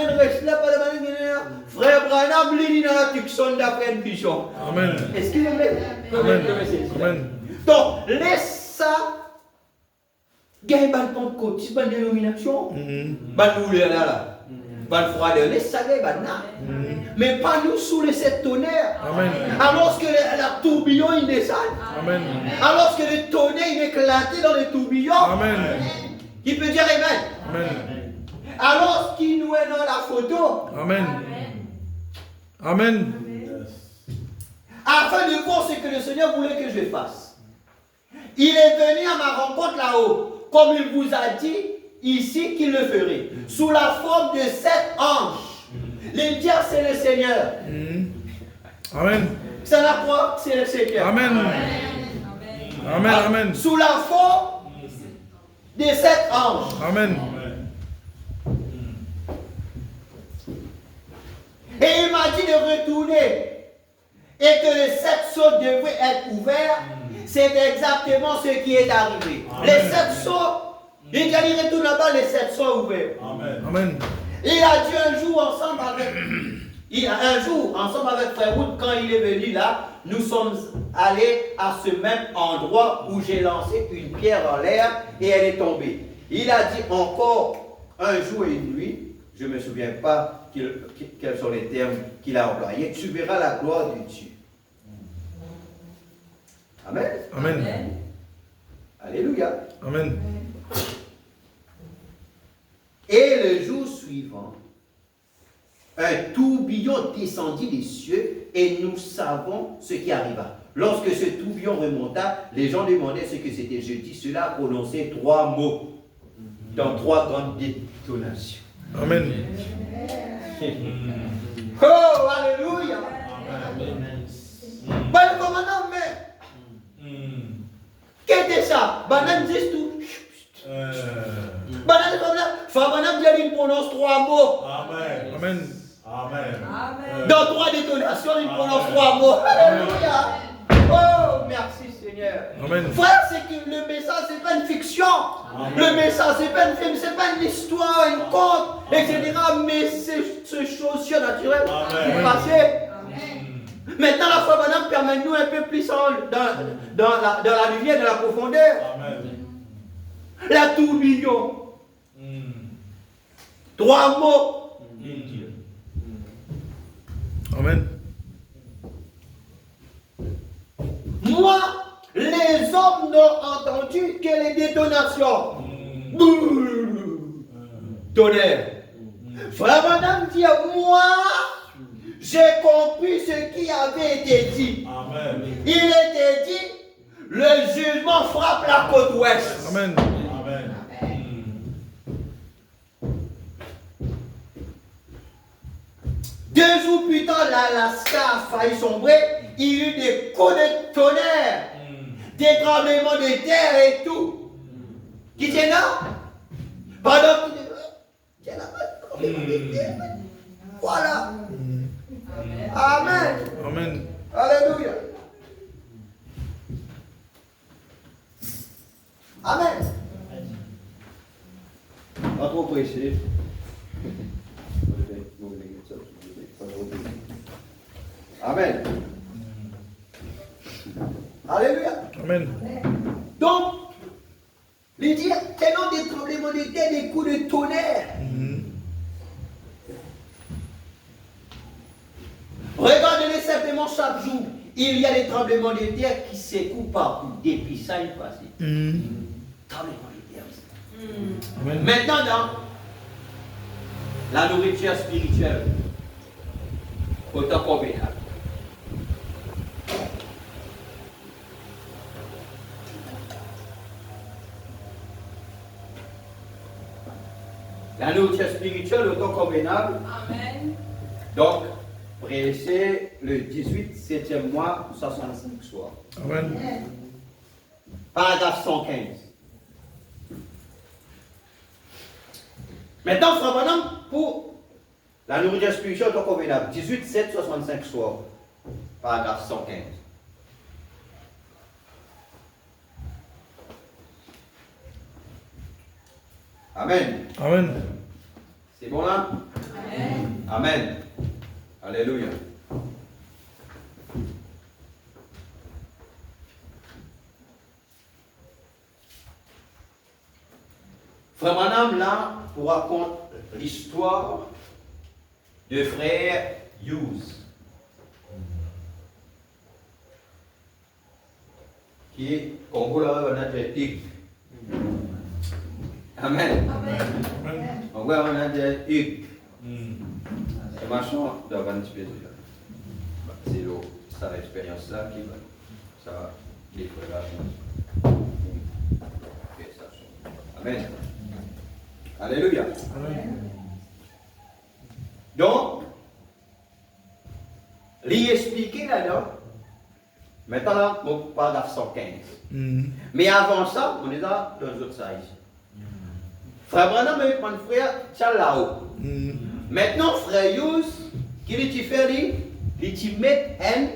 A: frère Branham, il est à Tucson d'après une vision.
B: Amen.
A: Est-ce qu'il est vrai?
B: Amen. Amen.
A: Donc, laisse ça. Gagne ban Pentecôte, si ban dénomination, ban nous là. Ban froideur, laisse ça gagne ban là. Mais pas nous sous les sept tonnerres.
B: Amen.
A: Alors que la tourbillon il descend.
B: Amen.
A: Alors que le tonnerre il éclate dans le tourbillon.
B: Amen.
A: Il peut dire Amen.
B: Amen.
A: Alors qu'il nous est dans la photo.
B: Amen. Amen.
A: Afin de voir ce que le Seigneur voulait que je fasse. Il est venu à ma rencontre là-haut. Comme il vous a dit ici qu'il le ferait. Sous la forme de 7 anges. Les diables c'est le Seigneur.
B: Amen.
A: C'est la croix, c'est le Seigneur.
B: Amen. Amen. Amen.
A: Sous la forme des 7 anges.
B: Amen.
A: Et il m'a dit de retourner. Et que les 7 sceaux devraient être ouverts. C'est exactement ce qui est arrivé.
B: Amen.
A: Les 7 sceaux, il a dit retourne là-bas, les 7 sceaux ouverts.
B: Amen. Amen.
A: Il a dit un jour ensemble avec Frère Wood, quand il est venu là, nous sommes allés à ce même endroit où j'ai lancé une pierre en l'air et elle est tombée. Il a dit encore un jour et une nuit, je ne me souviens pas quels sont les termes qu'il a employés, tu verras la gloire de Dieu. Amen.
B: Amen.
A: Alléluia.
B: Amen.
A: Et le jour suivant, un tourbillon descendit des cieux et nous savons ce qui arriva. Lorsque ce tourbillon remonta, les gens demandaient ce que c'était. Je dis cela a prononcé 3 mots dans 3 grandes détonations.
B: Amen.
A: Oh, alléluia. Ben, commandant, mais qu'est-ce que ça? Banane dit tout. Banane comme là. Banane dit il prononce 3 mots.
B: Amen. Amen. Amen.
A: Dans 3 détonations, il prononce 3 mots. Alléluia. Oh, merci Seigneur.
B: Amen.
A: Frère, c'est que le message, c'est pas une fiction. Amen. Le message, c'est pas une film, c'est pas une histoire, une conte, etc. Mais c'est ce chose surnaturelle qui est passé. Maintenant, la foi madame permet-nous un peu plus dans la lumière, dans la profondeur. Amen. La tourbillon. 3 mots.
B: Amen.
A: Moi, les hommes n'ont entendu que les détonations. Tonnerre. Frère madame dit, moi, j'ai compris ce qui avait été dit. Amen. Il était dit, le jugement frappe la côte ouest.
B: Amen. Amen.
A: 2 jours plus tard, l'Alaska a failli sombrer. Il y a eu des coups de tonnerre, des tremblements de terre et tout. Qui tient là? Pendant qu'il est là. Voilà. Amen.
B: Amen.
A: Alléluia. Amen. Pas trop pressé. Amen. Alléluia.
B: Amen.
A: Donc, il dit, tenant des tremblements de terre, des coups de tonnerre. Regardez-les simplement chaque jour. il y a des tremblements de terre qui secouent partout. Depuis ça, il passe. Tremblement de terre. Maintenant, dans la nourriture spirituelle, autant convenable. La nourriture spirituelle, autant convenable.
C: Amen.
A: Donc, pressé le 18, 7e mois, 65 soirs.
B: Amen.
A: Paragraphe 115. Maintenant, frère Bonhomme, pour la nourriture spirituelle, autant convenable. 18, 7, 65 soirs. Paragraphe 115. Amen.
B: Amen.
A: C'est bon là?
C: Amen.
A: Amen. Alléluia. Frère Madame, là, pour raconter l'histoire de frère Hughes, qui est Congolais, on a des Hugues. Amen.
C: Amen.
A: On voit, on a des Hugues. C'est machin d'avoir un petit peu de c'est sa expérience là qui va ça détruire la chose. Amen. Alléluia. Donc, lui expliquer là-dedans, maintenant là, on parle de 115. Mais avant ça, on est dans les autres sites. Frère Branham avec mon frère, c'est là-haut. Maintenant, frère Yous, qu'il est fait, il met une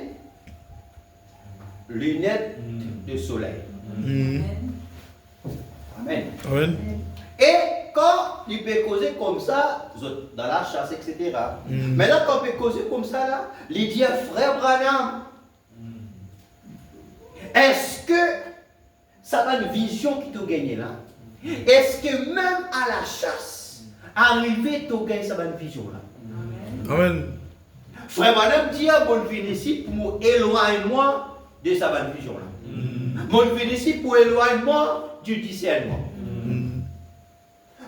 A: lunette de soleil. Amen.
B: Amen.
A: Et quand il peut causer comme ça, dans la chasse, etc. Maintenant, quand il peut causer comme ça, là, il dit frère Branham, est-ce que ça va une vision qui t'a gagné là? Est-ce que même à la chasse, arriver, tu gagnes ça une vision là?
B: Amen.
A: Frère Madame dit à mon ici pour éloigner moi de sa bonne vision là. Mon ici pour éloigner moi du discernement.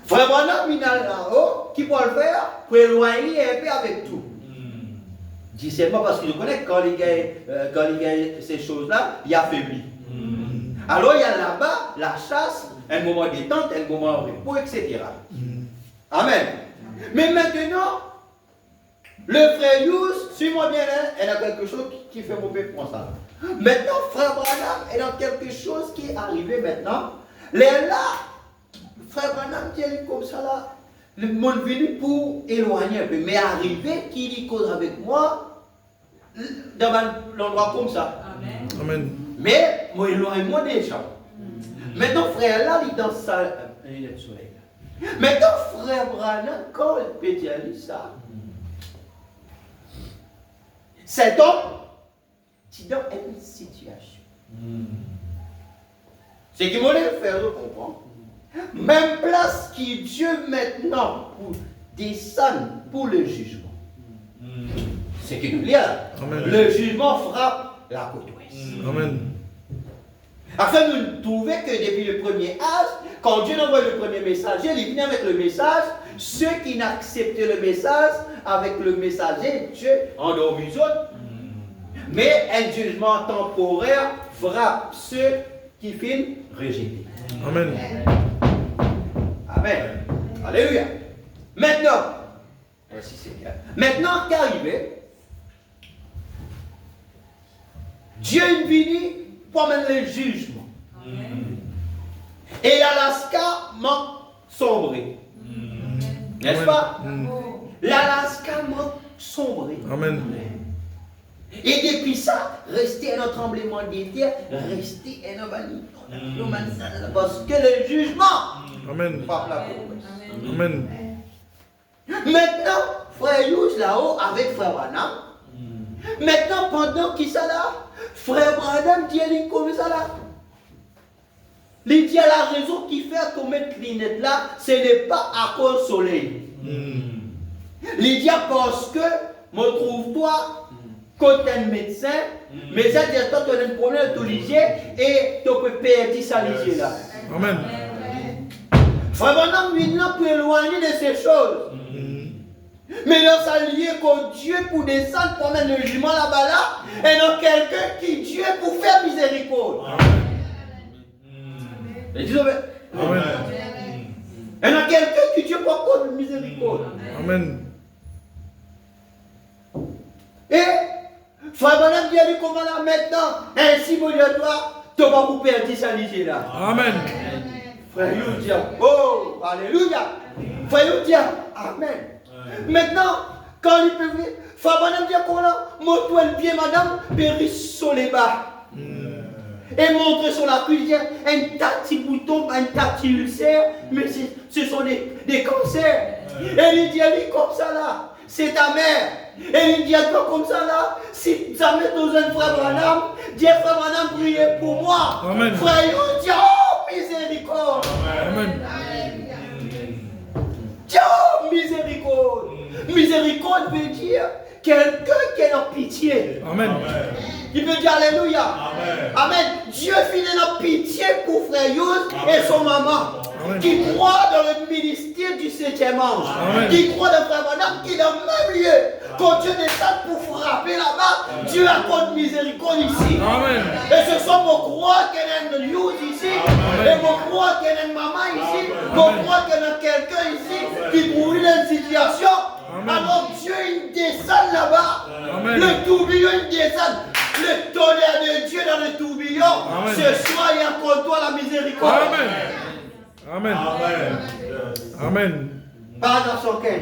A: Frère Madame, il a là-haut qui peut le faire pour éloigner un peu avec tout. Discernement parce que je connais quand il gagne ces choses-là, il affaiblit. Alors il y a là-bas la chasse, un moment de détente, un moment de repos, etc. Amen. Mais maintenant, le frère Yous, suis-moi bien, elle a quelque chose qui fait mauvais pour ça. Maintenant, frère Branham est dans quelque chose qui est arrivé maintenant. Les là, frère Branham dit comme ça là, le monde venu pour éloigner un peu, mais arrivé qu'il cause avec moi dans un endroit comme ça.
C: Amen.
B: Amen.
A: Mais moi éloigne-moi des gens. Maintenant, frère là, il est dans sa lunette de soleil. Maintenant, frère Branham, quand il peut dire ça, cet homme, tu es dans une situation. Ce qui m'a fait faire comprendre. Même place qui Dieu maintenant pour descendre pour le jugement. C'est qu'il nous lit là. Le jugement frappe la côte ouest.
B: Amen.
A: Afin de nous trouver que depuis le premier âge, quand Dieu envoie le premier messager, il vient avec le message. Ceux qui n'acceptaient le message, avec le messager, Dieu endormi eux autres. Mais un jugement temporaire frappe ceux qui finissent rejetés.
B: Amen.
A: Amen. Alléluia. Maintenant, merci Seigneur. Maintenant qu'arrivé, Dieu est venu pour amener le jugement. Et l'Alaska m'a sombré. N'est-ce pas? L'Alaska m'a sombré.
B: Amen.
A: Et depuis ça, rester un tremblement de terre, rester un parce que le jugement
B: Amen.
A: frappe la côte.
B: Amen.
A: Maintenant, frère Yous là-haut avec frère Branham. Maintenant, pendant qu'il ça là, frère Branham dit comme ça là. Il dit à la raison qui fait qu'on met lunette là, ce n'est pas à cause du soleil. Il dit parce que, me trouve-toi, quand tu es un médecin, mais ça dit toi, tu as un problème de liger et tu peux perdre ça liger là.
B: Amen.
A: Frère, maintenant, maintenant, pour éloigner de ces choses. Mais là, ça lié que Dieu pour descendre pour mettre le jugement là-bas là, et non quelqu'un qui Dieu pour faire miséricorde. Et Dieu,
B: Amen.
A: et non quelqu'un qui Dieu pour faire miséricorde.
B: Amen.
A: Et frère, madame, Dieu dit comment là maintenant, ainsi mon Dieu toi, tu vas vous perdre ça lié là.
B: Amen.
A: Frère, you dis, oh, alléluia. Frère, you dis, amen. Maintenant, quand il peut venir, frère, madame, dit comment là, montre le pied, madame, périt sur les bas. Et montre sur la cuillère un petit bouton, un petit ulcère, mais ce sont des cancers. Et il dit comme ça là, c'est ta mère. Et il dit à toi comme ça là, si ça met dans un frère Branham, dis frère Branham, priez pour moi.
B: Amen.
A: Frère, il dit, oh miséricorde.
B: Amen.
A: Oh miséricorde. Miséricorde veut dire quelqu'un qui est en pitié.
B: Amen.
A: Il veut dire alléluia. Amen. Dieu finit en pitié pour frère Yous et son maman.
B: Amen.
A: Qui croit dans le ministère du 7e ange.
B: Amen.
A: Qui croit dans frère Madame qui est dans le même lieu. Quand Dieu descend pour frapper là-bas, Dieu accorde miséricorde ici.
B: Amen.
A: Et ce sont mon croix qu'il y a un Yous ici.
B: Amen.
A: Et mon croix qu'il y a une maman ici. Mon croix qu'il y a quelqu'un ici qui trouve une situation.
B: Amen.
A: Alors Dieu il descend là-bas.
B: Amen.
A: Le tourbillon il descend. Le tonnerre de Dieu dans le tourbillon.
B: Amen.
A: Ce soir il accorde toi la miséricorde.
B: Amen. Amen. Amen.
A: Paragraphe 115.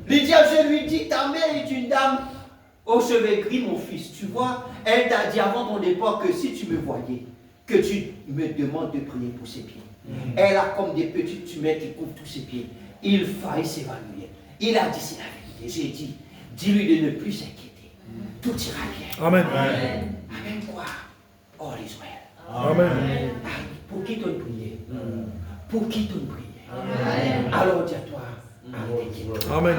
A: Lydia, je lui dis, ta mère est une dame aux cheveux gris, mon fils. Tu vois, elle t'a dit avant ton départ que si tu me voyais, que tu me demandes de prier pour ses pieds. Elle a comme des petites tumeurs qui couvrent tous ses pieds. Il faillit s'évanouir. Il a dit, c'est la vérité. J'ai dit, dis-lui de ne plus s'inquiéter. Tout ira bien.
B: Amen.
A: Amen quoi? Oh Israël.
B: Amen.
A: Pour qui t'as prié? Pour qui t'as prié? Alors dis à toi,
B: Amen.
A: amen.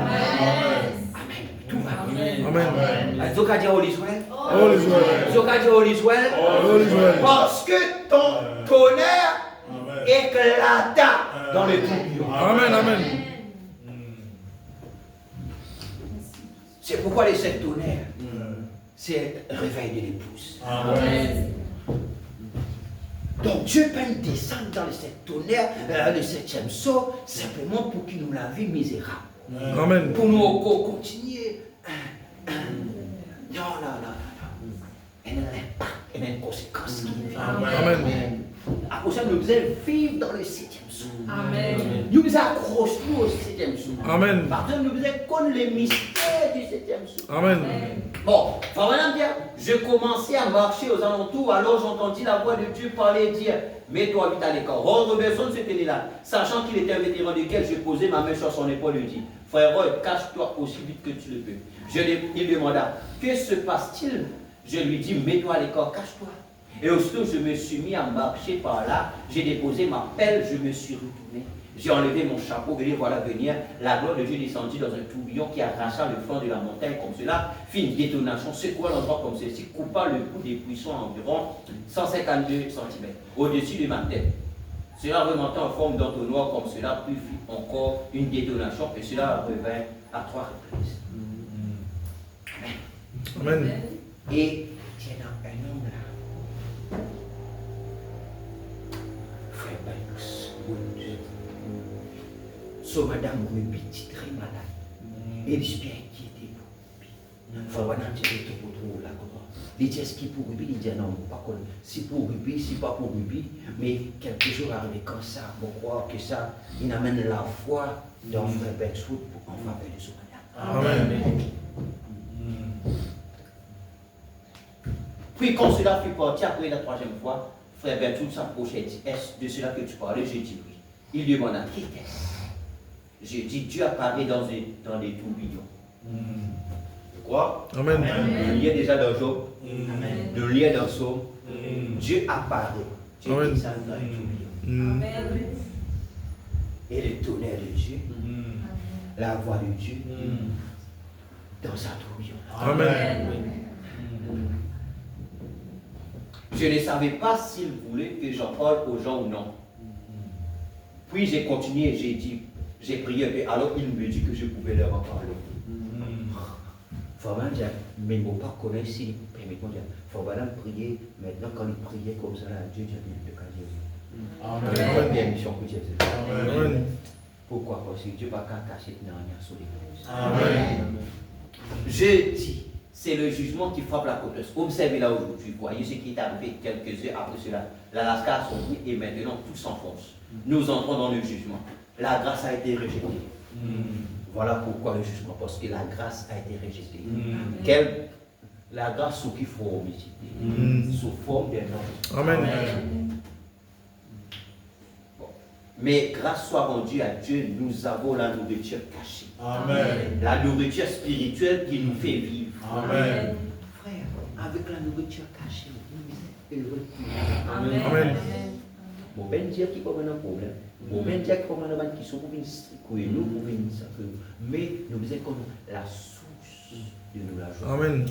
A: Tout va bien.
B: Amen.
A: Zoka dit, oh Israël.
B: Oh Israël.
A: Zoka dit, oh Israël.
B: Oh Israël.
A: Parce que ton tonnerre éclata dans le tourbillon.
B: Amen. Amen.
A: C'est pourquoi les 7 tonnerres, c'est le réveil de l'épouse. Donc Dieu peut descendre dans les 7 tonnerres, le 7e saut, simplement pour qu'il nous la vie misérable.
B: Amen.
A: Pour nous continuer. Non. Elle n'a pas une conséquence qui vient.
B: Amen.
A: À cause de ça, nous devons vivre dans le 7e saut.
C: Amen.
A: Nous devons accrocher au 7e saut.
B: Amen.
A: Parce que nous devons connaître les mystères du 7e saut.
B: Amen.
A: Bon, Frère dire, je commençais à marcher aux alentours, alors j'entendis la voix de Dieu parler et dire, mets-toi vite à l'écart. Robertson se tenait là, sachant qu'il était un vétéran duquel je posais ma main sur son épaule et lui dit, frère Roy, cache-toi aussi vite que tu le peux. Il demanda, que se passe-t-il? Je lui dis, mets-toi à l'écart, cache-toi. Et aussitôt je me suis mis à marcher par là, j'ai déposé ma pelle, je me suis retourné. J'ai enlevé mon chapeau et les voilà venir. La gloire de Dieu descendit dans un tourbillon qui arracha le flanc de la montagne comme cela, fit une détonation, secoua l'endroit comme ceci, coupa le bout des buissons à environ 152 cm au-dessus de ma tête. Cela remonta en forme d'entonnoir comme cela, puis fit encore une détonation et cela revint à 3 reprises. Amen.
B: Amen.
A: Et tiens, un homme là, frère Banks, so madame Ruby, très malade. Et il suis bien inquiété pour Ruby. Frère Banks, tu es pour trouver la croix. Il dit, est-ce qu'il est pour Ruby? Il dit, non, pas comme si pour Ruby, si pas pour Ruby, mais quelques jours arrivé comme ça, pour croire que ça, il amène la foi dans frère Banks en faveur de ce madame.
B: Amen.
A: Puis quand cela fut parti, après la 3e fois, frère Berthoud s'approchait et dit, est-ce de cela que tu parlais? J'ai dit oui. Il demanda, qui était-ce? J'ai dit, Dieu apparaît dans des tourbillons. Tu crois?
B: Amen.
A: Nous lions déjà dans Job. Nous lions dans Somme. Dieu apparaît. Dieu
B: Amen.
A: descend dans les tourbillons. Et le tonnerre de Dieu, la voix de Dieu, dans sa tourbillon.
B: Amen.
A: Je ne savais pas s'il voulait que j'en parle aux gens ou non. Puis j'ai continué, j'ai dit, j'ai prié, et alors il me dit que je pouvais leur en parler.
D: Faut dire, mais bon, pas connaître si, permettez-moi de dire, faut vraiment prier, maintenant quand il priait comme ça, là, Dieu a mis le cas. Amen. Permission pour Dieu.
B: Amen.
D: Pourquoi? Parce que Dieu n'a pas caché de rien sur l'église.
B: Amen.
A: Je dis, c'est le jugement qui frappe la côte. Observez là aujourd'hui, voyez ce qui est arrivé quelques heures après cela. La lascar a sombré et maintenant tout s'enfonce. Nous entrons dans le jugement. La grâce a été rejetée. Voilà pourquoi le jugement, parce que la grâce a été rejetée. La grâce sous qui forme ici, sous forme d'un homme.
B: Amen.
A: Bon. Mais grâce soit rendue à Dieu, nous avons la nourriture cachée.
B: Amen.
A: La nourriture spirituelle qui nous fait vivre.
B: Amen.
D: Frère, avec la nourriture cachée, nous sommes heureux.
B: Amen. Amen.
D: Bon, ben dire qu'il y a un problème. Bon, ben dire qu'il y a un problème qui sont pour une stricte, nous pour une sacrée. Mais nous disons comme la source de nous la joie.
B: Amen.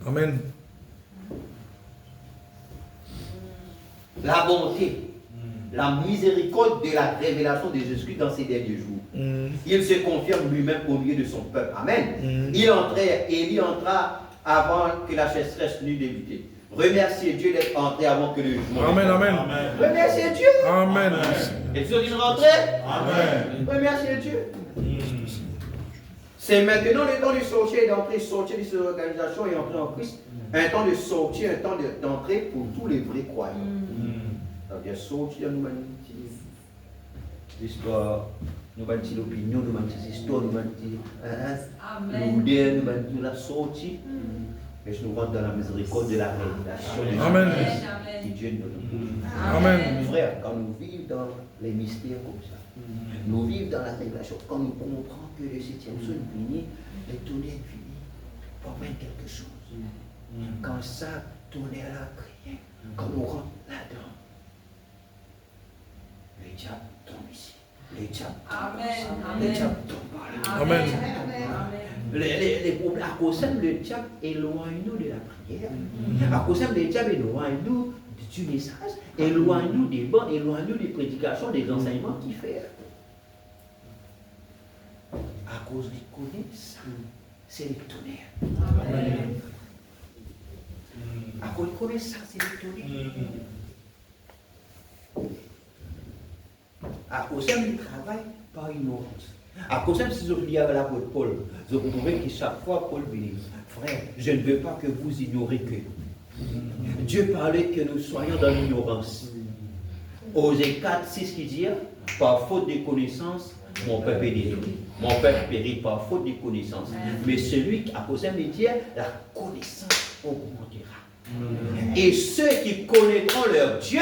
B: Amen.
A: La bonté, la miséricorde de la révélation de Jésus-Christ dans ces derniers jours. Il se confirme lui-même au milieu de son peuple. Amen. Élie entra avant que la sécheresse n'eût débuté. Remerciez Dieu d'être entré avant que le jugement.
B: Amen, amen.
A: Remerciez Dieu.
B: Amen.
A: Et vous avez une rentrée.
B: Amen.
A: Remerciez Dieu. C'est maintenant le temps de sortir et d'entrer, sortir de cette organisation et entrer en Christ. Un temps de sortir, un temps d'entrer pour tous les vrais croyants. Ça veut dire sortir, nous manifestons l'histoire, nous manifestons l'opinion, nous manifestons l'histoire, nous manifestons l'idée, nous manifestons la sortie. Et je nous rentre dans la miséricorde de la révélation.
B: Amen.
A: Et Dieu nous donne.
B: Amen.
A: Frère, quand nous vivons dans les mystères comme ça, nous vivons dans la révélation, quand nous comprenons que le 7e son est fini, le tonnerre est fini, pour mettre quelque chose. Quand ça, tonnerre là, crier, quand nous rentrons là-dedans, le diable tombe ici. Le diable tombe là. Le diable tombe là.
B: Amen.
A: Les problèmes, à cause de le diable éloigne-nous de la prière. À cause de le diable éloigne-nous du message, éloigne-nous des bancs, éloigne-nous des prédications, des enseignements qu'il fait. À cause des connaissances, c'est le tonnerre.
B: Amen.
A: À cause des connaissances, c'est le tonnerre. À cause du travail, par ignorance. À cause de si vous liez avec l'apôtre Paul, vous trouvez que chaque fois Paul dit, frère, je ne veux pas que vous ignorez que Dieu parlait que nous soyons dans l'ignorance. Osée 4, 6 qui dit, par faute de connaissance, mon peuple est détruit. Mon peuple périt par faute de connaissance. Mais celui qui a posé un métier, la connaissance augmentera. Et ceux qui connaîtront leur Dieu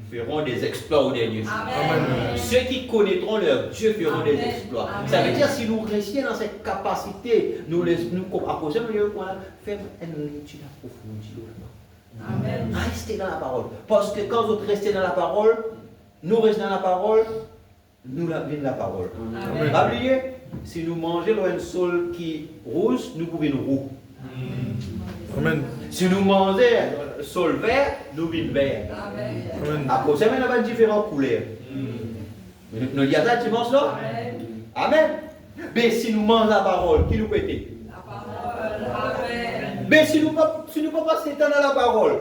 A: feront des exploits au dernier jour.
B: Amen.
A: Ceux qui connaîtront leur Dieu feront des exploits. Ça veut dire si nous restions dans cette capacité, nous comme à cause de nous faire une étude approfondie. Restez dans la parole. Parce que quand vous restez dans la parole, nous restons dans la parole, nous vient la parole. Pas oublier, si nous mangeons un sol qui rouge, nous pouvons nous roux.
B: Amen.
A: Si nous mangeons un sol vert, nous vient vert.
B: Amen.
A: À cause de ça, nous avons différentes couleurs. Nous disons ça dimanche là? Amen. Mais si nous mangeons la parole, qui nous peut aider? La parole. Mais si nous ne pouvons pas s'étendre dans la parole,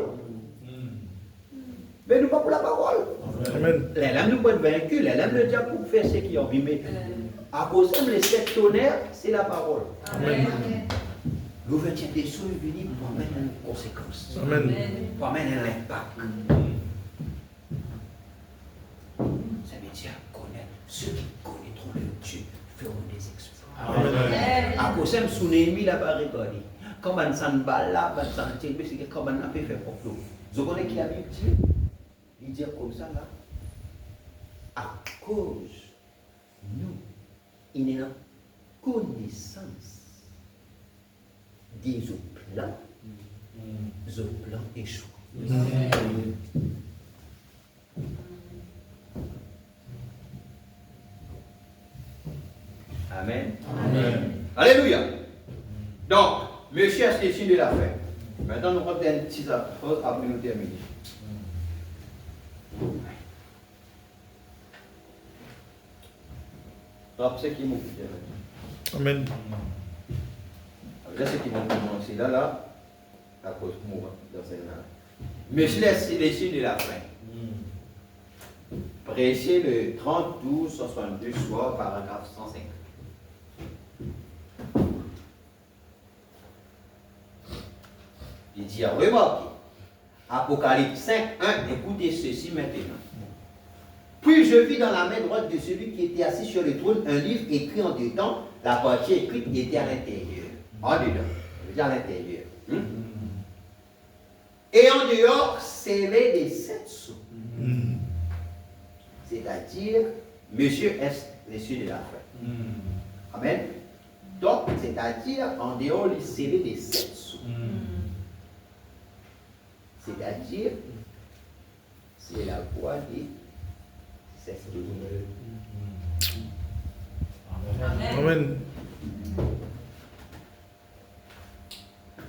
A: mais nous ne pas pour la parole.
B: Amen.
A: Les lames nous peuvent vaincre, les lames le diable pour faire ce qui ont mais à cause de les sept tonnerres, c'est la parole.
B: Amen.
A: L'ouverture des cieux est venue pour amener une conséquence,
B: Amen.
A: pour amener un impact. Ça veut dire connaître. Ceux qui connaîtront le Dieu feront des exploits.
B: Amen.
A: À cause de son ennemi là-bas, regardez. Quand on s'en bat là, on s'en tire, c'est comme on a fait faire pour nous. Vous connaissez qui a Bible dit? Il dit comme ça là. À cause, nous, il y a une connaissance des plans échouent. Amen.
B: Amen.
A: Alléluia. Donc, Monsieur, c'est le signe de la fin. Maintenant, nous allons faire une petite pause après nous terminer. Alors, c'est qui m'a dit.
B: Amen.
A: Là, c'est qui vont commencer là, à cause de moi, dans cette là. Monsieur, c'est le signe de la fin. Prêchez le 30, 12, 62, soit paragraphe 105. Il dit, remarquez, Apocalypse 5, 1, écoutez ceci maintenant. Puis je vis dans la main droite de celui qui était assis sur le trône un livre écrit en dedans, la partie écrite était à l'intérieur. En dedans, je veux dire à l'intérieur. Et en dehors, scellé des 7 sceaux. C'est-à-dire, monsieur est l'issue de la fin. Amen. Donc, c'est-à-dire, en dehors, il scellé des 7 sceaux. C'est-à-dire, c'est la voix des 7 sceaux.
B: Amen.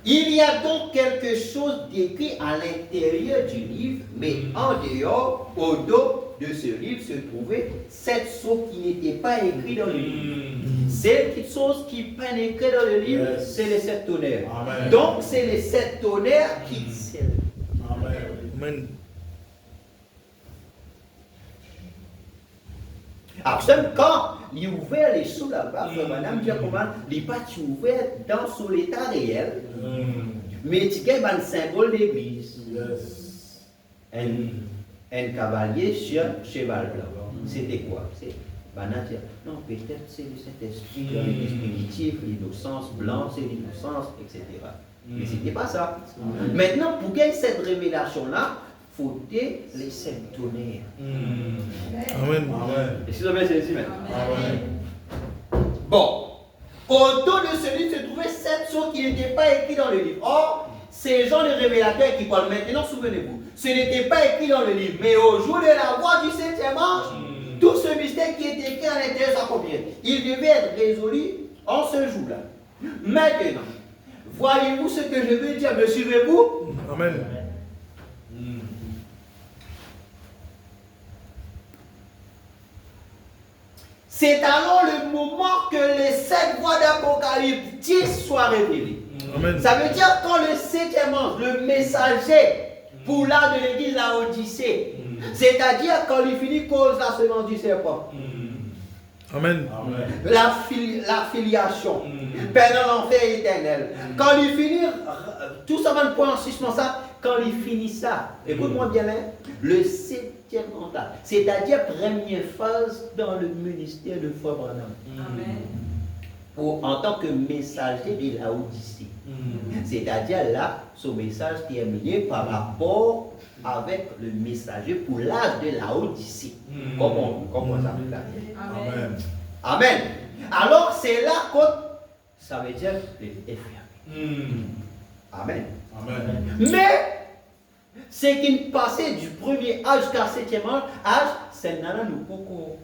A: Il y a donc quelque chose d'écrit à l'intérieur du livre, mais en dehors, au dos de ce livre se trouvaient 7 sceaux qui n'étaient pas écrits dans le livre. Ces petites choses qui prennent écrit dans le livre, c'est les 7 tonnerres.
B: Amen.
A: Donc, c'est les 7 tonnerres qui scellent.
B: Amen.
A: Alors, seul quand il ouvert les sous là-bas, madame dit comment, il n'est pas ouvert dans sous l'état réel, mais il y a un symbole d'église. Un cavalier sur cheval blanc. C'était quoi? C'est non, peut-être c'est le Saint-Esprit, l'esprit, l'innocence, blanc, c'est l'innocence, etc. Mais ce n'était pas ça. Maintenant, pour gagner cette révélation-là, il faut les 7 tonnerres.
B: Amen.
A: Et si vous avez c'est ici maintenant. Bon, autour de ce livre se trouvaient 7 choses qui n'étaient pas écrites dans le livre. Or, ces gens de révélateurs qui parlent maintenant, souvenez-vous, ce n'était pas écrit dans le livre, mais au jour de la voix du 7e ange, tout ce mystère qui était écrit à l'intérieur s'accomplira. Il devait être résolu en ce jour-là. Maintenant, voyez-vous ce que je veux dire? Me suivez-vous?
B: Amen.
A: C'est alors le moment que les 7 voix d'Apocalypse 10 soient révélées.
B: Amen.
A: Ça veut dire quand le 7e ange, le messager pour l'âme de l'église Laodicée, c'est-à-dire quand il finit cause la semence du serpent,
B: Amen.
A: la filiation, pendant l'enfer éternel, quand il finit, tout ça va le point en suspens ça, quand il finit ça, écoute-moi bien, hein, le 7e mandat, c'est-à-dire première phase dans le ministère de Frère Branham. En tant que messager de Laodicée. C'est-à-dire là, ce message terminé par rapport avec le messager pour l'âge de Laodicée. Comment ça veut dire?
B: Amen.
A: Amen. Alors c'est là que ça veut dire les fermé. Amen.
B: Amen.
A: Mais ce qui passait du premier âge jusqu'à 7e âge, c'est là nous pouvons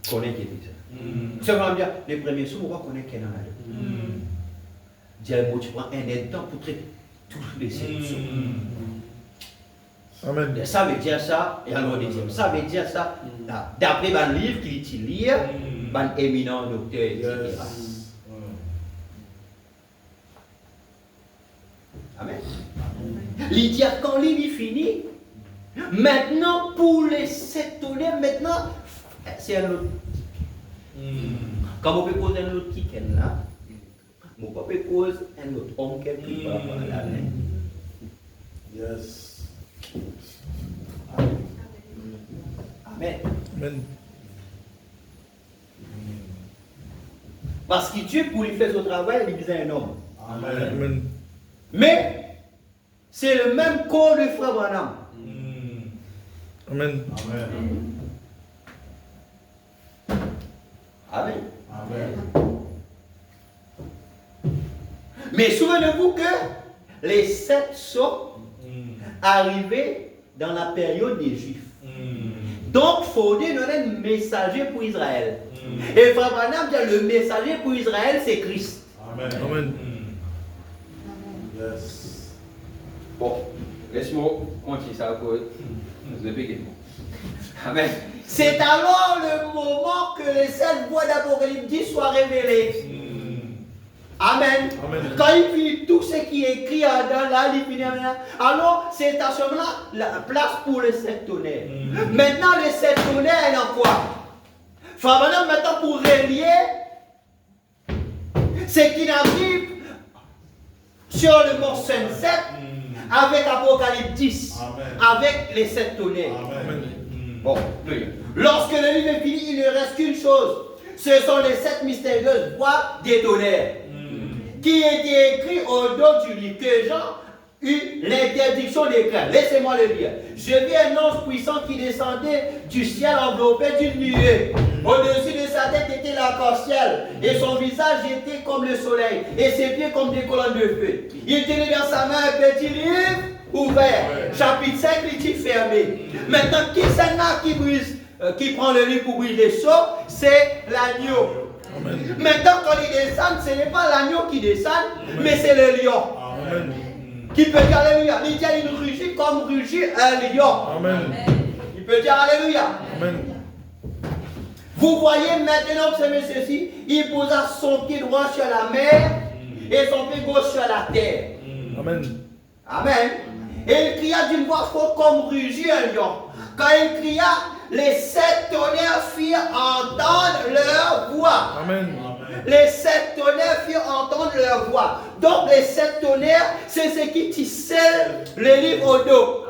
A: connaître qui était ça. Ça veut dire les premiers sous, on va connaître qui est dans la deux. Dieu, tu prends un temps pour traiter tous les sous.
B: Amen.
A: Ça veut dire ça, et alors ça veut dire ça, d'après le livre qu'il lit, un éminent docteur, etc. Amen. Il dit quand il finit, maintenant pour les 7 tonnerres, maintenant, c'est un autre. Quand on peut poser un autre qui est là, on peut poser un autre homme quelque part par la main.
B: Yes.
A: Amen.
B: Amen.
A: Parce que Dieu, pour lui faire son travail, il disait un homme.
B: Amen.
A: Mais, c'est le même corps de Frère Branham.
B: Amen.
A: Amen.
B: Amen.
A: Mais souvenez-vous que les 7 sceaux arrivaient dans la période des Juifs. Donc, il faut donner un messager pour Israël. Et Frère Branham dit le messager pour Israël, c'est Christ.
B: Amen.
A: Bon, laisse-moi continuer ça. Vous avez Amen.
D: C'est alors le moment que les 7 voix d'Apocalypse 10 soient révélées. Amen.
B: Amen.
D: Quand il finit tout ce qui est écrit dans là, il finit là. Alors, c'est à ce moment-là la place pour les 7 tonnerres. Maintenant, les 7 tonnerres, il y a quoi? Maintenant, pour relier ce qui arrive sur le mont 7 avec Apocalypse 10, avec les 7 tonnerres. Bon, lorsque le livre est fini, il ne reste qu'une chose. Ce sont les 7 mystérieuses voix des tonnerres qui étaient écrites au dos du livre que Jean eut l'interdiction d'écrire. Laissez-moi le lire. Je vis un ange puissant qui descendait du ciel enveloppé d'une nuée. Au-dessus de sa tête était l'arc-en-ciel et son visage était comme le soleil et ses pieds comme des colonnes de feu. Il tenait dans sa main un petit livre ouvert. Chapitre 5, les titres fermés. Maintenant, qui c'est là qui prend le livre pour briser les sceaux? C'est l'agneau. Maintenant, quand il descend, ce n'est pas l'agneau qui descend, mais c'est le lion. Qui peut dire Alléluia. Il dit il rugit comme rugit un lion. Il peut dire Alléluia. Vous voyez maintenant, observez ceci, il posa son pied droit sur la mer et son pied gauche sur la terre. Amen. Et il cria d'une voix forte comme rugit un lion. Quand il cria, les 7 tonnerres firent entendre leur voix. Les 7 tonnerres firent entendre leur voix. Donc les 7 tonnerres, c'est ce qui tissait le livre au dos.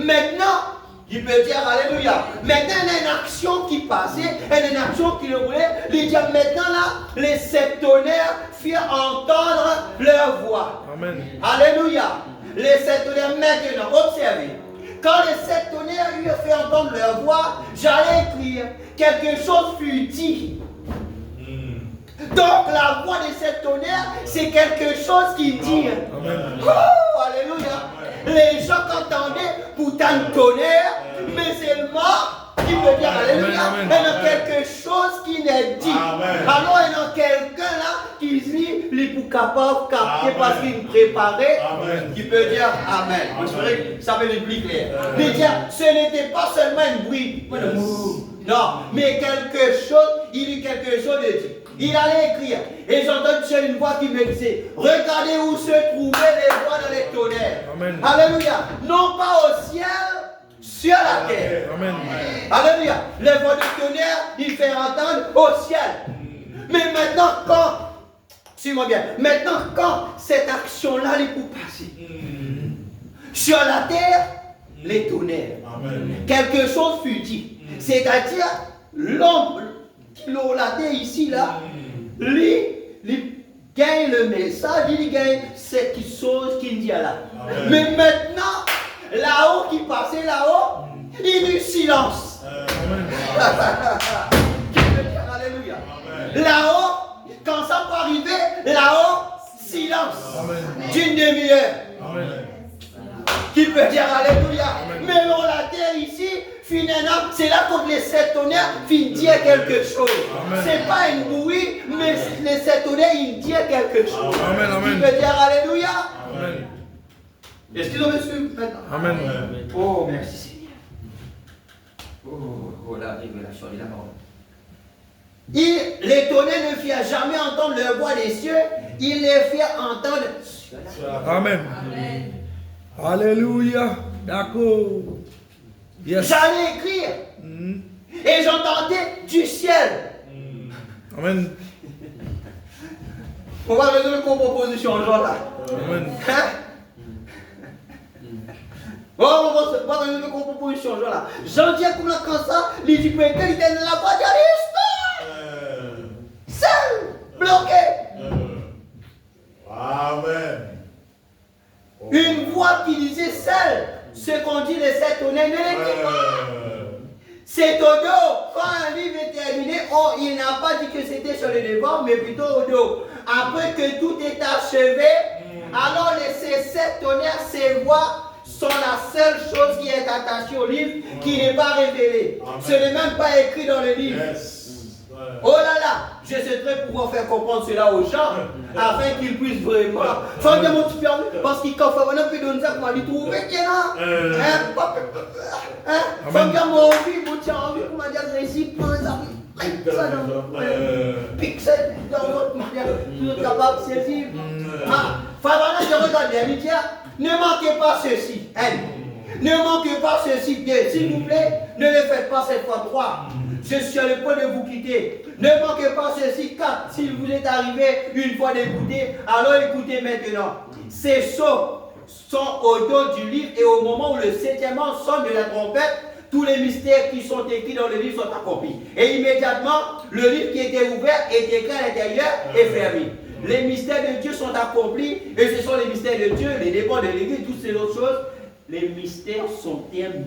D: Maintenant, il peut dire Alléluia. Maintenant, il y a une action qui passait, il y a une action qui le voulait. Il dit maintenant là, les 7 tonnerres firent entendre leur voix. Alléluia. Les 7 tonnerres maintenant, observez. Quand les 7 tonnerres lui ont fait entendre leur voix, j'allais écrire, quelque chose fut dit. Donc la voix des 7 tonnerres, c'est quelque chose qui dit. Oh, alléluia. Les gens entendaient pourtant le tonnerre, mais seulement qui peut dire alléluia. Il y a quelque chose qui n'est dit. Alors il y a quelqu'un là qui dit, il est capable de capter parce qu'il préparait, qui peut dire amen. Ça fait le plus clair. Il dit, ce n'était pas seulement un bruit. Non, mais quelque chose, il y a quelque chose de dit. Il allait écrire, et j'entends une voix qui me disait, regardez où se trouvaient les voix dans les tonnerres. Alléluia. Non pas au ciel, sur la terre. Alléluia. Les voix de tonnerre, il fait entendre au ciel. Mais maintenant, suis-moi bien, maintenant quand cette action-là est pour passer, sur la terre, les tonnerres, quelque chose fut dit. C'est-à-dire, l'homme qui l'a dit ici, là, lui gagne le message, il gagne cette chose qu'il dit là. Mais maintenant, là-haut, qui passait là-haut, il y a eu silence. Alléluia. Là-haut, quand ça peut arriver, là-haut, silence. D'une demi-heure. Qui peut dire Alléluia. Mais on la terre ici, finalement, c'est là que les 7 tonnerres finissent dire quelque chose. C'est pas une bouillie, mais les 7 tonnerres, ils disent quelque chose. Qui peut dire Alléluia. Est-ce qu'ils ont reçu maintenant? Oh, merci Seigneur. Oh, la révélation de la parole. Les tonnerres ne firent jamais entendre leur voix des cieux, ils les firent entendre sur la terre.
B: Amen. Alléluia. D'accord.
D: J'allais écrire. Et j'entendais du ciel.
B: Amen.
D: On va résoudre une proposition, genre là.
B: Amen.
D: On va résoudre une proposition, genre là. Jean dit comme là, quand ça, les diplômés, ils étaient là, la voix de seul, bloqué.
C: Amen.
D: Une voix qui disait seul. Ce qu'on dit les 7 tonnerres ne l'était pas. C'est au dos. Quand un livre est terminé, il n'a pas dit que c'était sur le devant, mais plutôt au dos. Après que tout est achevé, alors ces 7 tonnerres, ces voix sont la seule chose qui est attachée au livre, qui n'est pas révélée. Ce n'est même pas écrit dans le livre. Oh là là, j'essaierai de pouvoir faire comprendre cela aux gens afin qu'ils puissent vraiment. Sans dire mon petit permis, parce qu'il quand on a pu donner ça, comment lui trouver bien là. Sans dire mon envie, mon tien envie, comment dire, récit, prends ça. Ça dans pixel, dans votre manière, vous êtes capable de saisir. Favana, je regarde bien, il dit, ne manquez pas ceci. Ne manquez pas ceci, s'il vous plaît, ne le faites pas cette fois 3. Je suis sur le point de vous quitter. Ne manquez pas ceci, 4. S'il vous est arrivé une fois d'écouter, alors écoutez maintenant. Ces sceaux sont au dos du livre et au moment où le 7e ange sonne de la trompette, tous les mystères qui sont écrits dans le livre sont accomplis. Et immédiatement, le livre qui était ouvert est écrit à l'intérieur et fermé. Les mystères de Dieu sont accomplis et ce sont les mystères de Dieu, les dépôts de l'Église, toutes ces autres choses. Les mystères sont terminés.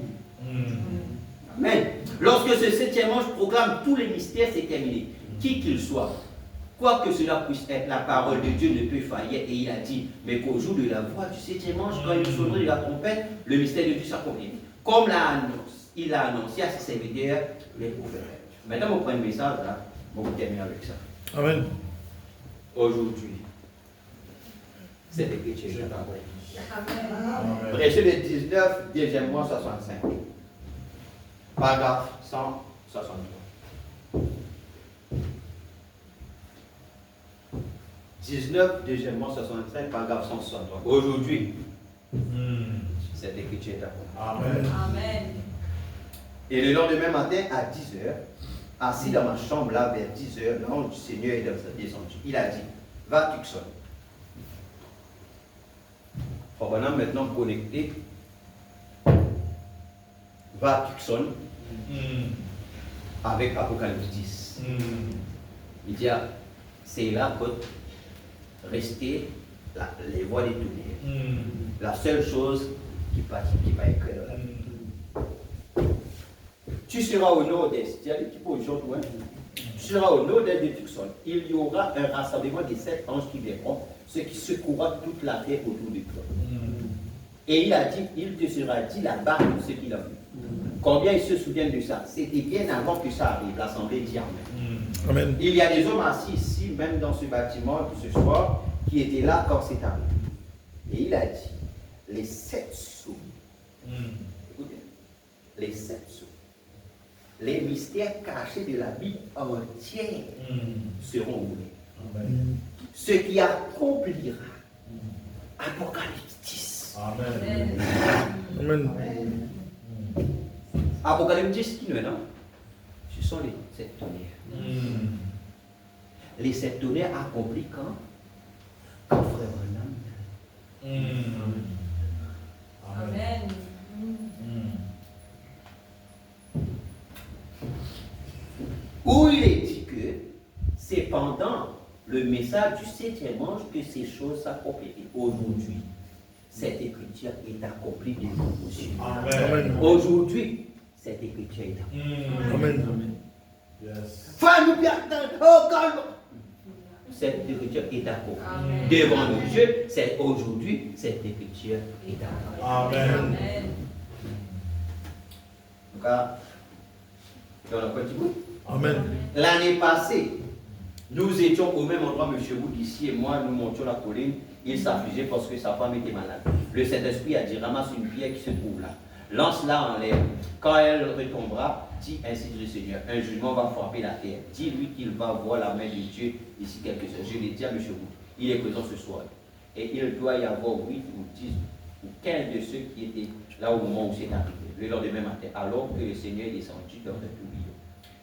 D: Amen. Lorsque ce 7e ange proclame tous les mystères, c'est terminé. Qui qu'il soit, quoi que cela puisse être, la parole de Dieu ne peut faillir. Et il a dit, mais qu'au jour de la voix du 7e ange, quand il sonnerait de la trompette, le mystère de Dieu s'accomplit. Comme il a annoncé à ses serviteurs les prophètes. Maintenant, on prend un message là, on va terminer avec ça.
B: Amen.
D: Aujourd'hui, c'est l'écriture. Prêcher le 19, deuxième mois 65. Paragraphe 163. 19, deuxième mois 65, paragraphe 163. Aujourd'hui, cette écriture est accomplie.
B: Amen.
C: Amen.
D: Et le lendemain matin, à 10h, assis dans ma chambre là, vers 10h, l'ange du Seigneur est descendu. Il a dit, va Tucson. On va maintenant connecter. Va Tucson avec Apocalypse 10. Il dit, c'est là que rester les voies détournées. La seule chose qui va écrire dans la Bible. Tu seras au nord-est. Il y a des petits pots de choses, tu seras au nord-est de Tucson. Il y aura un rassemblement des 7 anges qui viendront, ce qui secouera toute la terre autour de toi. Et il a dit, il te sera dit là-bas ce qu'il a vu. Combien ils se souviennent de ça? C'était bien avant que ça arrive. L'Assemblée dit Amen.
B: Amen.
D: Il y a des hommes assis ici, même dans ce bâtiment, ce soir, qui étaient là quand c'est arrivé. Et il a dit, les 7 sceaux. Écoutez, les 7 sceaux. Les mystères cachés de la Bible entière seront ouverts. Ce qui accomplira Apocalypse 10.
B: Amen. Amen.
D: Apocalypse 10, qui nous est là? Ce sont les 7 tonnerres. Les 7 tonnerres accomplis quand frère Branham.
C: Amen.
D: Où il est dit que c'est pendant le message du 7e ange que ces choses s'accomplissent. Aujourd'hui, cette écriture est accomplie de nos yeux.
B: Amen.
D: Aujourd'hui, cette écriture est accomplie.
B: Amen.
E: Yes.
D: Frère, nous perdons. Oh, calme. Cette écriture est accomplie.
C: Amen.
D: Devant nos yeux, c'est aujourd'hui, cette écriture est accomplie.
E: Amen.
C: Amen.
D: En tout cas, dans le petit bout.
B: Amen.
D: L'année passée, nous étions au même endroit, M. Wood ici et moi, nous montions la colline. Il s'affligeait parce que sa femme était malade. Le Saint-Esprit a dit, ramasse une pierre qui se trouve là. Lance-la en l'air. Quand elle retombera, dis ainsi dit le Seigneur, un jugement va frapper la terre. Dis-lui qu'il va voir la main de Dieu d'ici quelques heures. Je l'ai dit à M. Wood. Il est présent ce soir. Et il doit y avoir 8 ou 10 ou 15 de ceux qui étaient là au moment où c'est arrivé. Le lendemain matin, alors que le Seigneur est descendu dans un tourbillon,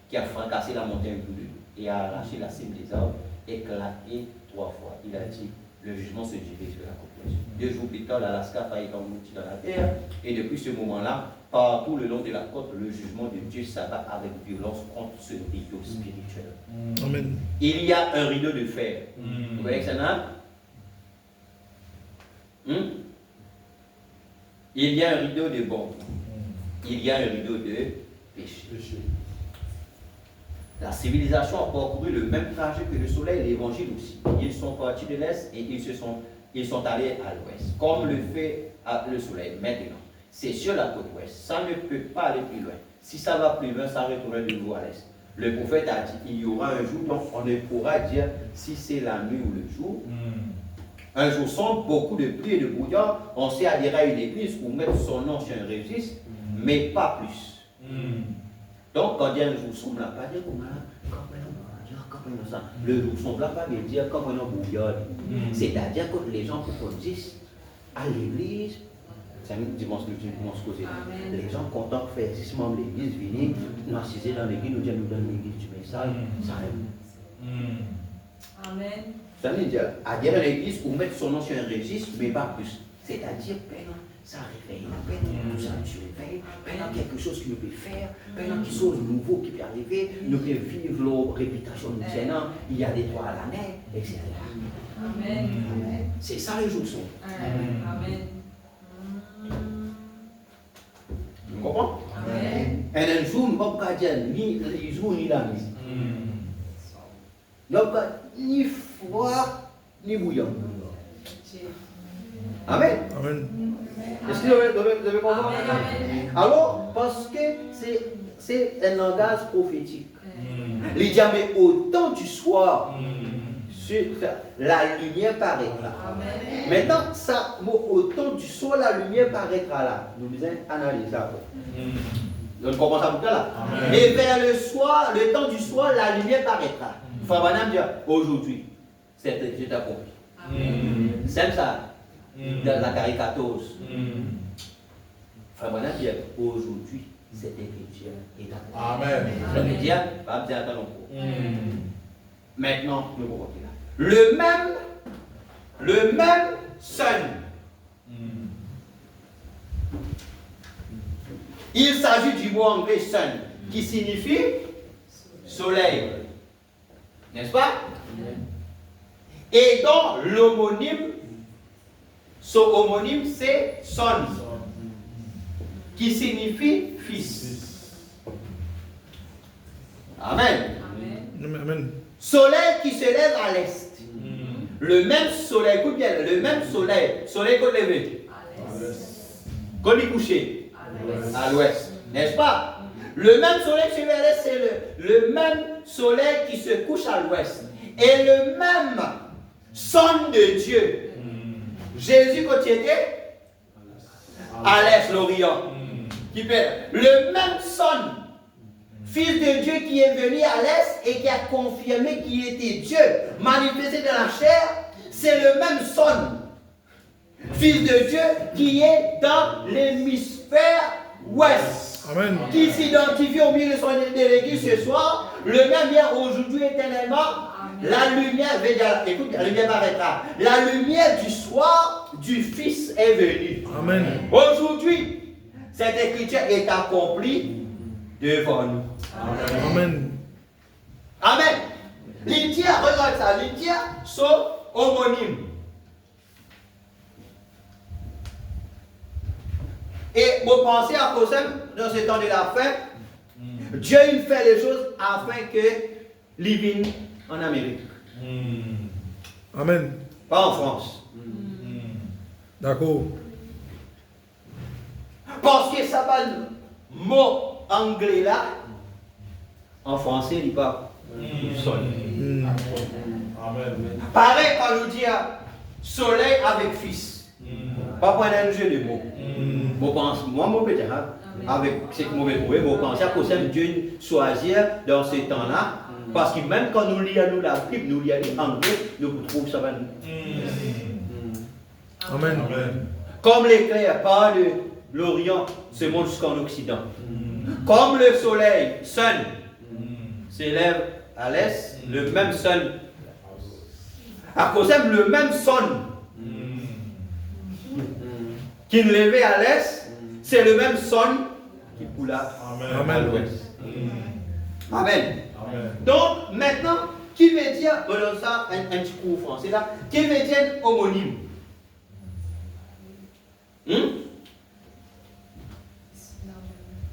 D: qui a fracassé la montagne autour de nous et a arraché la cime des arbres, éclaté 3 fois. Il a dit, le jugement se dirige vers la population. 2 jours plus tard, l'Alaska a été englouti dans la terre, et depuis ce moment-là, partout le long de la côte, le jugement de Dieu s'abat avec violence contre ce rideau spirituel.
B: Amen.
D: Il y a un rideau de fer. Vous voyez que ça n'a? Il y a un rideau de bon. Il y a un rideau de péché. La civilisation a parcouru le même trajet que le soleil et l'évangile aussi. Ils sont partis de l'est et ils sont allés à l'ouest, comme le fait le soleil maintenant. C'est sur la côte ouest. Ça ne peut pas aller plus loin. Si ça va plus loin, ça retourne de nouveau à l'est.
A: Le prophète a dit qu'il y aura un jour, donc on ne pourra dire si c'est la nuit ou le jour. Un jour sombre, beaucoup de pluie et de brouillard, on s'est adhéré à une église pour mettre son nom sur un registre, mais pas plus. Donc quand il y a un jour sombre, on n'a pas dit comment ça. Le jour sombre, on n'a pas dire comment on brouillard. C'est-à-dire que les gens qui disent à l'église, c'est un dimanche que nous commençons à causer. Les gens contents de faire 6 membres de l'église, venir, nous assister dans l'église, nous dire nous donner l'église du message, ça aime. Amen. Ça veut dire, adhérer à l'église ou mettre son nom sur un registre, mais pas plus. C'est-à-dire, ça réveille, tout ça nous réveille, quelque chose que nous pouvons faire, quelque chose de nouveau qui peut arriver, nous pouvons vivre leur réputation nous tiennant, il y a des droits à l'année, etc. Amen. C'est ça le jour son. Amen. Vous comprenez? Amen. Et un jour, nous ne pouvons pas dire ni les jours ni la nuit. Nous ne pouvons pas ni froid ni bouillant. Amen. Amen. Est-ce que vous avez compris? Alors, parce que c'est un langage prophétique. Il dit, mais au temps du soir, la lumière paraîtra. Maintenant, ça, au temps du soir, la lumière paraîtra là. Nous devons analyser ça. Donc, comment ça vous là? Et vers le soir, le temps du soir, la lumière paraîtra. Frère Branham dit, aujourd'hui, c'est accompli. C'est ça. Dans la caricature. Frère Branham dit, aujourd'hui, cette écriture est accomplie. Amen. Ça veut dire, pas bien attendre. Maintenant, nous voyons là. Le même sun. Il s'agit du mot anglais sun, qui signifie soleil. N'est-ce pas? Et donc, l'homonyme, son homonyme, c'est son, qui signifie fils. Amen. Amen. Soleil qui se lève à l'est. Le même soleil, écoute bien, le même soleil qu'on levé. Qu'on y couché. À l'ouest. N'est-ce pas? Le même soleil qui se lève à l'est, c'est le même soleil qui se couche à l'ouest. Et le même son de Dieu. Jésus, quand il était à l'est, l'Orient. Le même son. Fils de Dieu qui est venu à l'est et qui a confirmé qu'il était Dieu, manifesté dans la chair, c'est le même son. Fils de Dieu qui est dans l'hémisphère ouest. Amen. Qui s'identifie au milieu de l'église ce soir, le même bien aujourd'hui éternellement. La lumière, écoute, la lumière paraîtra. La lumière du soir du Fils est venue. Amen. Aujourd'hui, cette écriture est accomplie devant nous. Amen. Amen. L'India, regarde ça, l'India sont homonymes. Et vous pensez à cause dans ce temps de la fin, Dieu il fait les choses afin que l'Ivin en Amérique.
B: Amen.
A: Pas en France.
B: D'accord.
A: Parce que ça va le mot anglais là, en français, il pas soleil. Amen. Pareil quand on dit soleil avec fils. Pas pour un jeu de mots. Moi, peut-être, avec ce que je vais trouver, je pense à Dieu choisir dans ce temps-là. Parce que même quand nous lisons la Bible, nous lisons l'anglais, nous trouvons ça. Amen. Comme l'éclair part de l'Orient se monte jusqu'en Occident. Comme le soleil, sun, s'élève à l'est, le même sun. À cause de le même son qui nous levait à l'est, c'est le même son qui coule à l'ouest. Amen. Donc, maintenant, qui veut dire, on ça un petit cours français là, qui veut dire homonyme?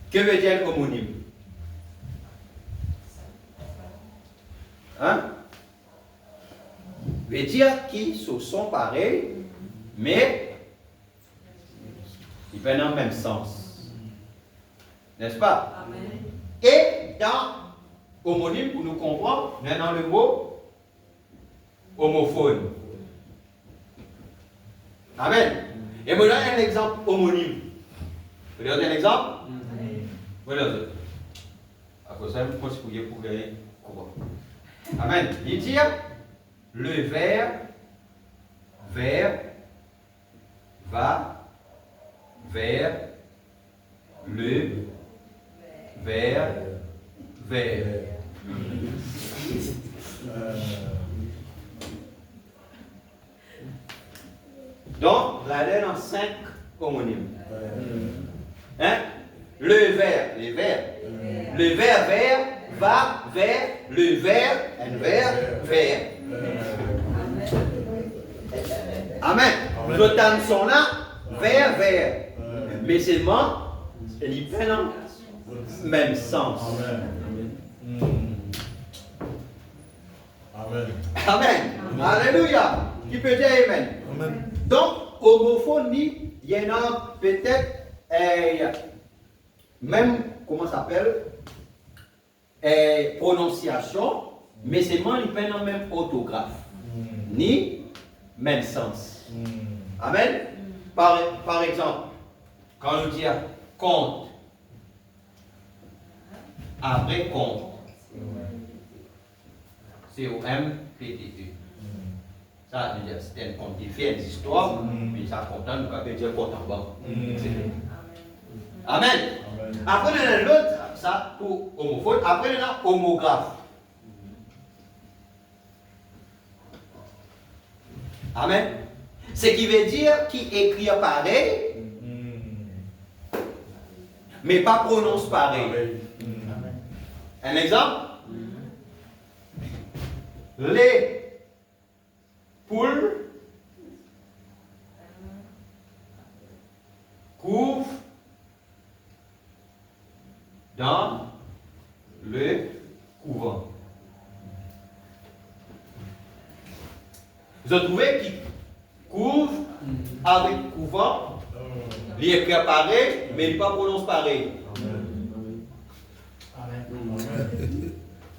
A: Que veut dire homonyme? Veut dire qu'ils se sont pareils, mais ils prennent le même sens. N'est-ce pas? Amen. Et homonyme pour nous comprendre, nous avons le mot homophone. Amen. Et je vous donne un exemple homonyme. Vous voulez un exemple? Voilà. À cause de ça, je pense que vous pouvez gagner quoi? Amen. Il dit le vers, vers, va, vers, le, vers, vers. Donc, la laine en 5 homonymes. Hein? Le vers, les vers. Le vers, vers, va, vers, le vers, un vers, vers. Amen. Le temps sont là, vers, vers. Mais seulement, ils prennent le même sens.
B: Amen.
A: Amen. Alléluia. Qui peut dire Amen?
B: Amen.
A: Donc, homophonie, il y en a peut-être, même, comment ça s'appelle, prononciation, mais seulement ils prennent le même orthographe, ni même sens. Amen. Par exemple, quand on dit compte, après compte, C-O-M-P-T-E. Ça veut dire c'est un compte qui fait une histoire, puis ça compte, nous pouvons dire compte en bas. Amen. Après, on a l'autre, ça pour homophone, après, on a homographe. Amen. Ce qui veut dire qui écrit pareil, mais pas prononce pareil. Un exemple? Les poules couvrent dans le couvent. Vous avez trouvé qui couvre avec couvent, il est préparé, mais il n'est pas prononcé pareil.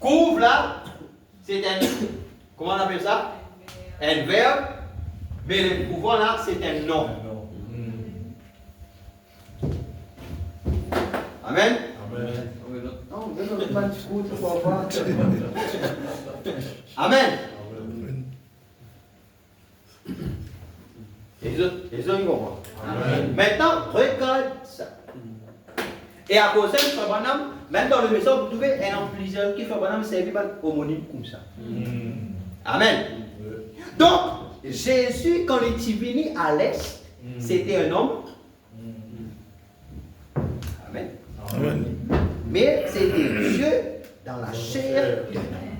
A: Couvre là, c'est un, comment on appelle ça? Un verbe, mais le couvent là, c'est un nom. Amen. Amen. Les autres, ils comprennent. Maintenant, regarde ça. Et à cause de ça, même dans le message, vous trouvez un homme plusieurs qui fait bonhomme servi par homonyme comme ça. Amen. Donc, Jésus, quand il est venu à l'Est, c'était un homme. Amen.
B: Amen.
A: Mais c'était Dieu dans la chair.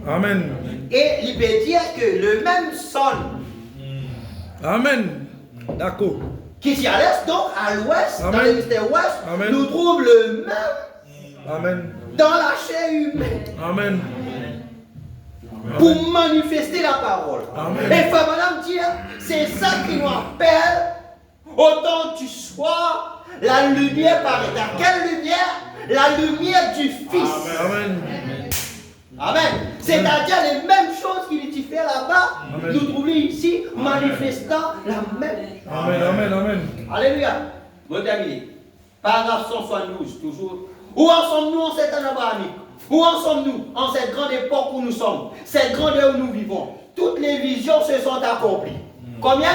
B: Amen.
A: Et il peut dire que le même son
B: Amen. D'accord.
A: qui est à l'Est, donc à l'Ouest, dans
B: Amen.
A: l'hémisphère Ouest,
B: Amen.
A: nous trouve le même
B: Amen.
A: dans la chair humaine.
B: Amen.
A: Pour manifester la parole.
B: Amen.
A: Et Frère Madame dit, c'est ça qui nous appelle, autant tu sois la lumière par état. Quelle lumière? La lumière du Fils.
B: Amen.
A: Amen. C'est-à-dire les mêmes choses qu'il fait là-bas,
B: Amen.
A: nous trouvons ici, manifestant la même.
B: Amen. Amen. Amen.
A: Alléluia. Bon terminé. Paragraphe 172, toujours. Où en sommes-nous en cette année abrahamique? Où en sommes-nous en cette grande époque où nous sommes? Cette grande heure où nous vivons? Toutes les visions se sont accomplies. Combien?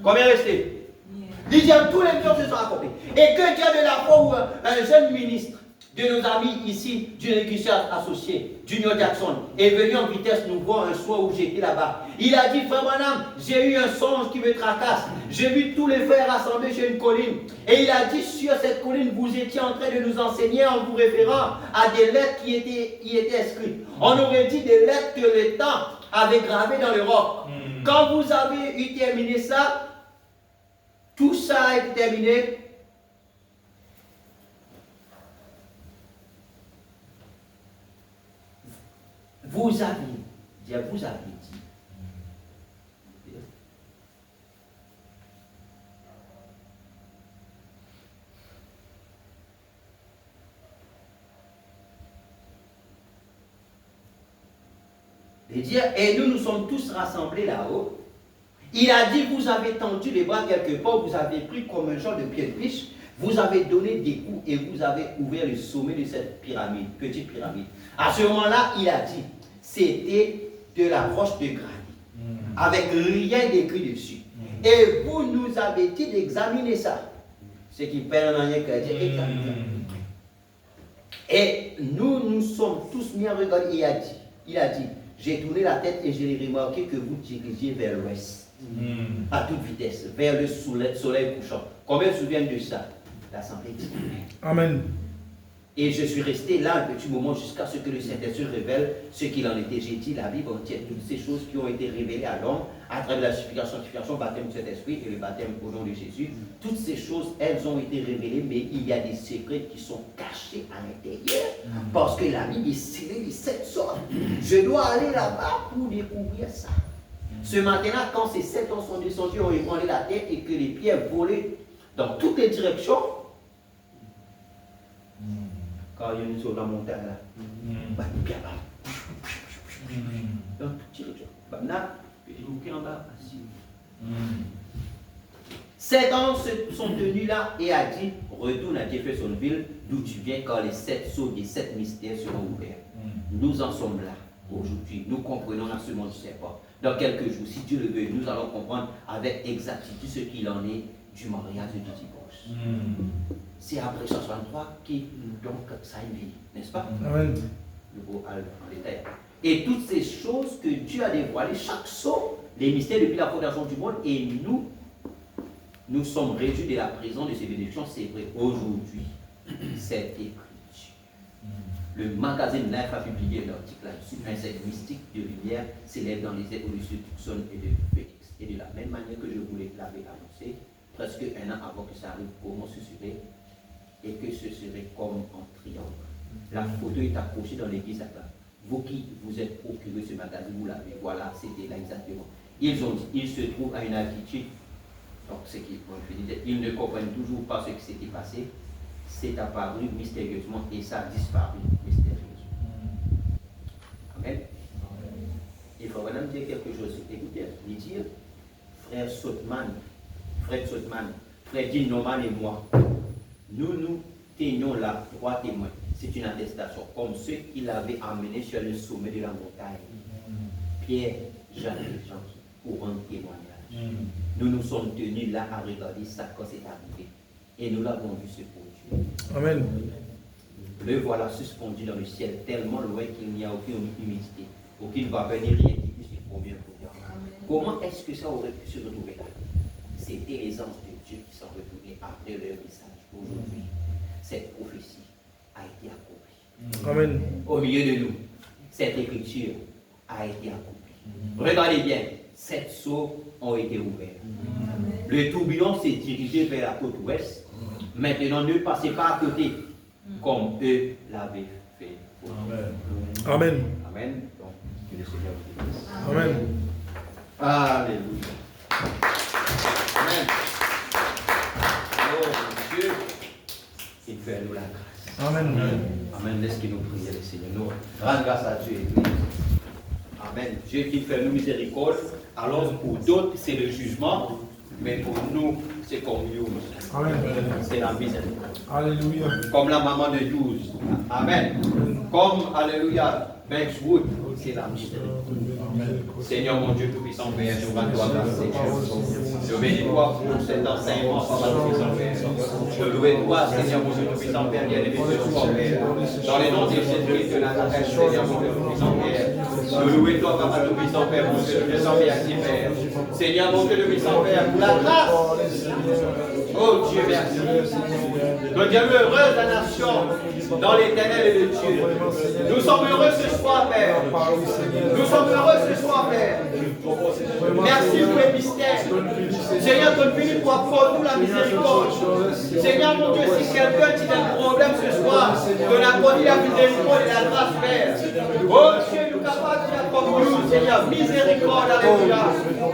A: Combien resté? Disons, tous les visions se sont accomplies. Et que dire de la fois où un jeune ministre de nos amis ici, d'une église associée, Junior Jackson, est venu en vitesse nous voir un soir où j'étais là-bas. Il a dit, Frère Branham, j'ai eu un songe qui me tracasse. J'ai vu tous les frères rassemblés sur une colline. Et il a dit, sur cette colline, vous étiez en train de nous enseigner en vous référant à des lettres qui étaient écrites. On aurait dit des lettres que le temps avait gravées dans le roc. Quand vous avez eu terminé ça, tout ça a été terminé. Vous avez dit.
D: Et nous sommes tous rassemblés là-haut. Il a dit, vous avez tendu les bras quelque part, vous avez pris comme un genre de pied de biche, vous avez donné des coups et vous avez ouvert le sommet de cette pyramide, petite pyramide. À ce moment-là, il a dit, c'était de la roche de granit, avec rien d'écrit dessus. Et vous nous avez dit d'examiner ça. Ce qui perd en rien que dire, examiner. Et nous sommes tous mis à regarder. Il a dit, j'ai tourné la tête et j'ai remarqué que vous dirigiez vers l'ouest. À toute vitesse, vers le soleil couchant. Combien se souviennent de ça? L'Assemblée dit
B: Amen.
D: Et je suis resté là un petit moment jusqu'à ce que le Saint-Esprit révèle ce qu'il en était. J'ai dit la Bible entière, toutes ces choses qui ont été révélées à l'homme à travers la sanctification, baptême du Saint-Esprit et le baptême au nom de Jésus. Toutes ces choses, elles ont été révélées, mais il y a des secrets qui sont cachés à l'intérieur parce que la Bible est scellée de 7 sortes. Je dois aller là-bas pour découvrir ça. Ce matin-là, quand ces 7 ans sont descendus, ont ébranlé la terre et que les pierres volaient dans toutes les directions, quand il y a une sur la montagne là, bah, les pierres dans toutes les directions. Bah, là, il y a en bas, assis. 7 ans se sont tenus là et a dit, retourne à Jeffersonville, d'où tu viens, quand les 7 sceaux des 7 mystères seront ouverts. Nous en sommes là aujourd'hui. Nous comprenons la semence du serpent. Dans quelques jours, si Dieu le veut, nous allons comprendre avec exactitude ce qu'il en est du mariage et du divorce. C'est après 63 qui donc ça a une vie, n'est-ce pas?
B: Amen.
D: Le beau en détail. Et toutes ces choses que Dieu a dévoilées, chaque sceau, les mystères depuis la fondation du monde, et nous sommes réduits de la présence de ces bénédictions, c'est vrai, aujourd'hui, cette écriture. Le magazine Life a publié un article là-dessus, un cercle mystique de lumière s'élève dans les airs au-dessus de Tucson et de Phoenix. Et de la même manière que je voulais l'avais annoncé, presque un an avant que ça arrive, comment ce serait, et que ce serait comme en triangle. La photo est accrochée dans l'église à Ghana. Vous qui vous êtes procuré ce magazine, vous l'avez, voilà, c'était là exactement. Ils ont dit, ils se trouvent à une altitude, donc ce qui, ils ne comprennent toujours pas ce qui s'était passé. C'est apparu mystérieusement et ça a disparu mystérieusement. Amen. Il faut vraiment dire quelque chose. Écoutez, lui dire, frère Sotman, frère Dean Norman et moi, nous tenions là 3 témoins. C'est une attestation, comme ceux qui l'avaient amené sur le sommet de la montagne. Pierre, Jacques et Jean, pour rendre témoignage. Nous nous sommes tenus là à regarder ça quand c'est arrivé. Et nous l'avons vu se produire.
B: Amen.
D: Le voilà suspendu dans le ciel, tellement loin qu'il n'y a aucune humidité, aucune vapeur ni rien qui puisse le combien pour dire. Comment est-ce que ça aurait pu se retrouver là? C'était les anges de Dieu qui sont retournés après leur message. Aujourd'hui, cette prophétie a été accomplie.
B: Amen.
D: Au milieu de nous, cette écriture a été accomplie. Regardez bien, 7 sceaux ont été ouverts. Le tourbillon s'est dirigé vers la côte ouest. Maintenant, ne passez pas à côté, comme eux l'avaient fait.
B: Amen. Amen.
D: Amen. Donc, que le Seigneur vous bénisse.
B: Amen.
D: Alléluia. Amen. Oh Dieu, il fait nous la grâce.
B: Amen.
D: Amen. Laisse-qu'il nous prie, le Seigneur. Nous rendons grâce à Dieu. Amen. Dieu qui fait nous miséricorde. Alors pour d'autres, c'est le jugement. Mais pour nous, c'est comme Dieu.
B: Amen.
D: C'est la miséricorde.
B: Alléluia.
D: Comme la maman de 12. Amen. Comme, alléluia, Bankswood, c'est la miséricorde. Seigneur mon Dieu Tout-Puissant, Père, nous rendons grâce, Seigneur. Je bénis-toi pour cet enseignement, Papa Tout-Puissant, Père. Je loue toi, Seigneur mon Dieu Tout-Puissant, Père, bien-aimé ce soir, Père. Dans le nom de Jésus-Christ de Nazareth, Seigneur mon Dieu Tout-Puissant, Père. Je loue toi, Papa Tout-Puissant, Père, mon Dieu Tout-Puissant, Père, Père. Seigneur mon Dieu Tout-Puissant, Père, pour la grâce. Oh Dieu, merci. Que Dieu heureuse la nation dans l'éternel et le Dieu. Nous sommes heureux ce soir, Père. Nous sommes heureux ce soir, Père. Merci pour les mystères. Seigneur, donne béni pour accorder nous la miséricorde. Seigneur, mon Dieu, si quelqu'un qui a un problème ce soir, donne accorder la miséricorde et la grâce, Père. Oh Dieu, nous capables de comme nous, Seigneur, miséricorde, alléluia.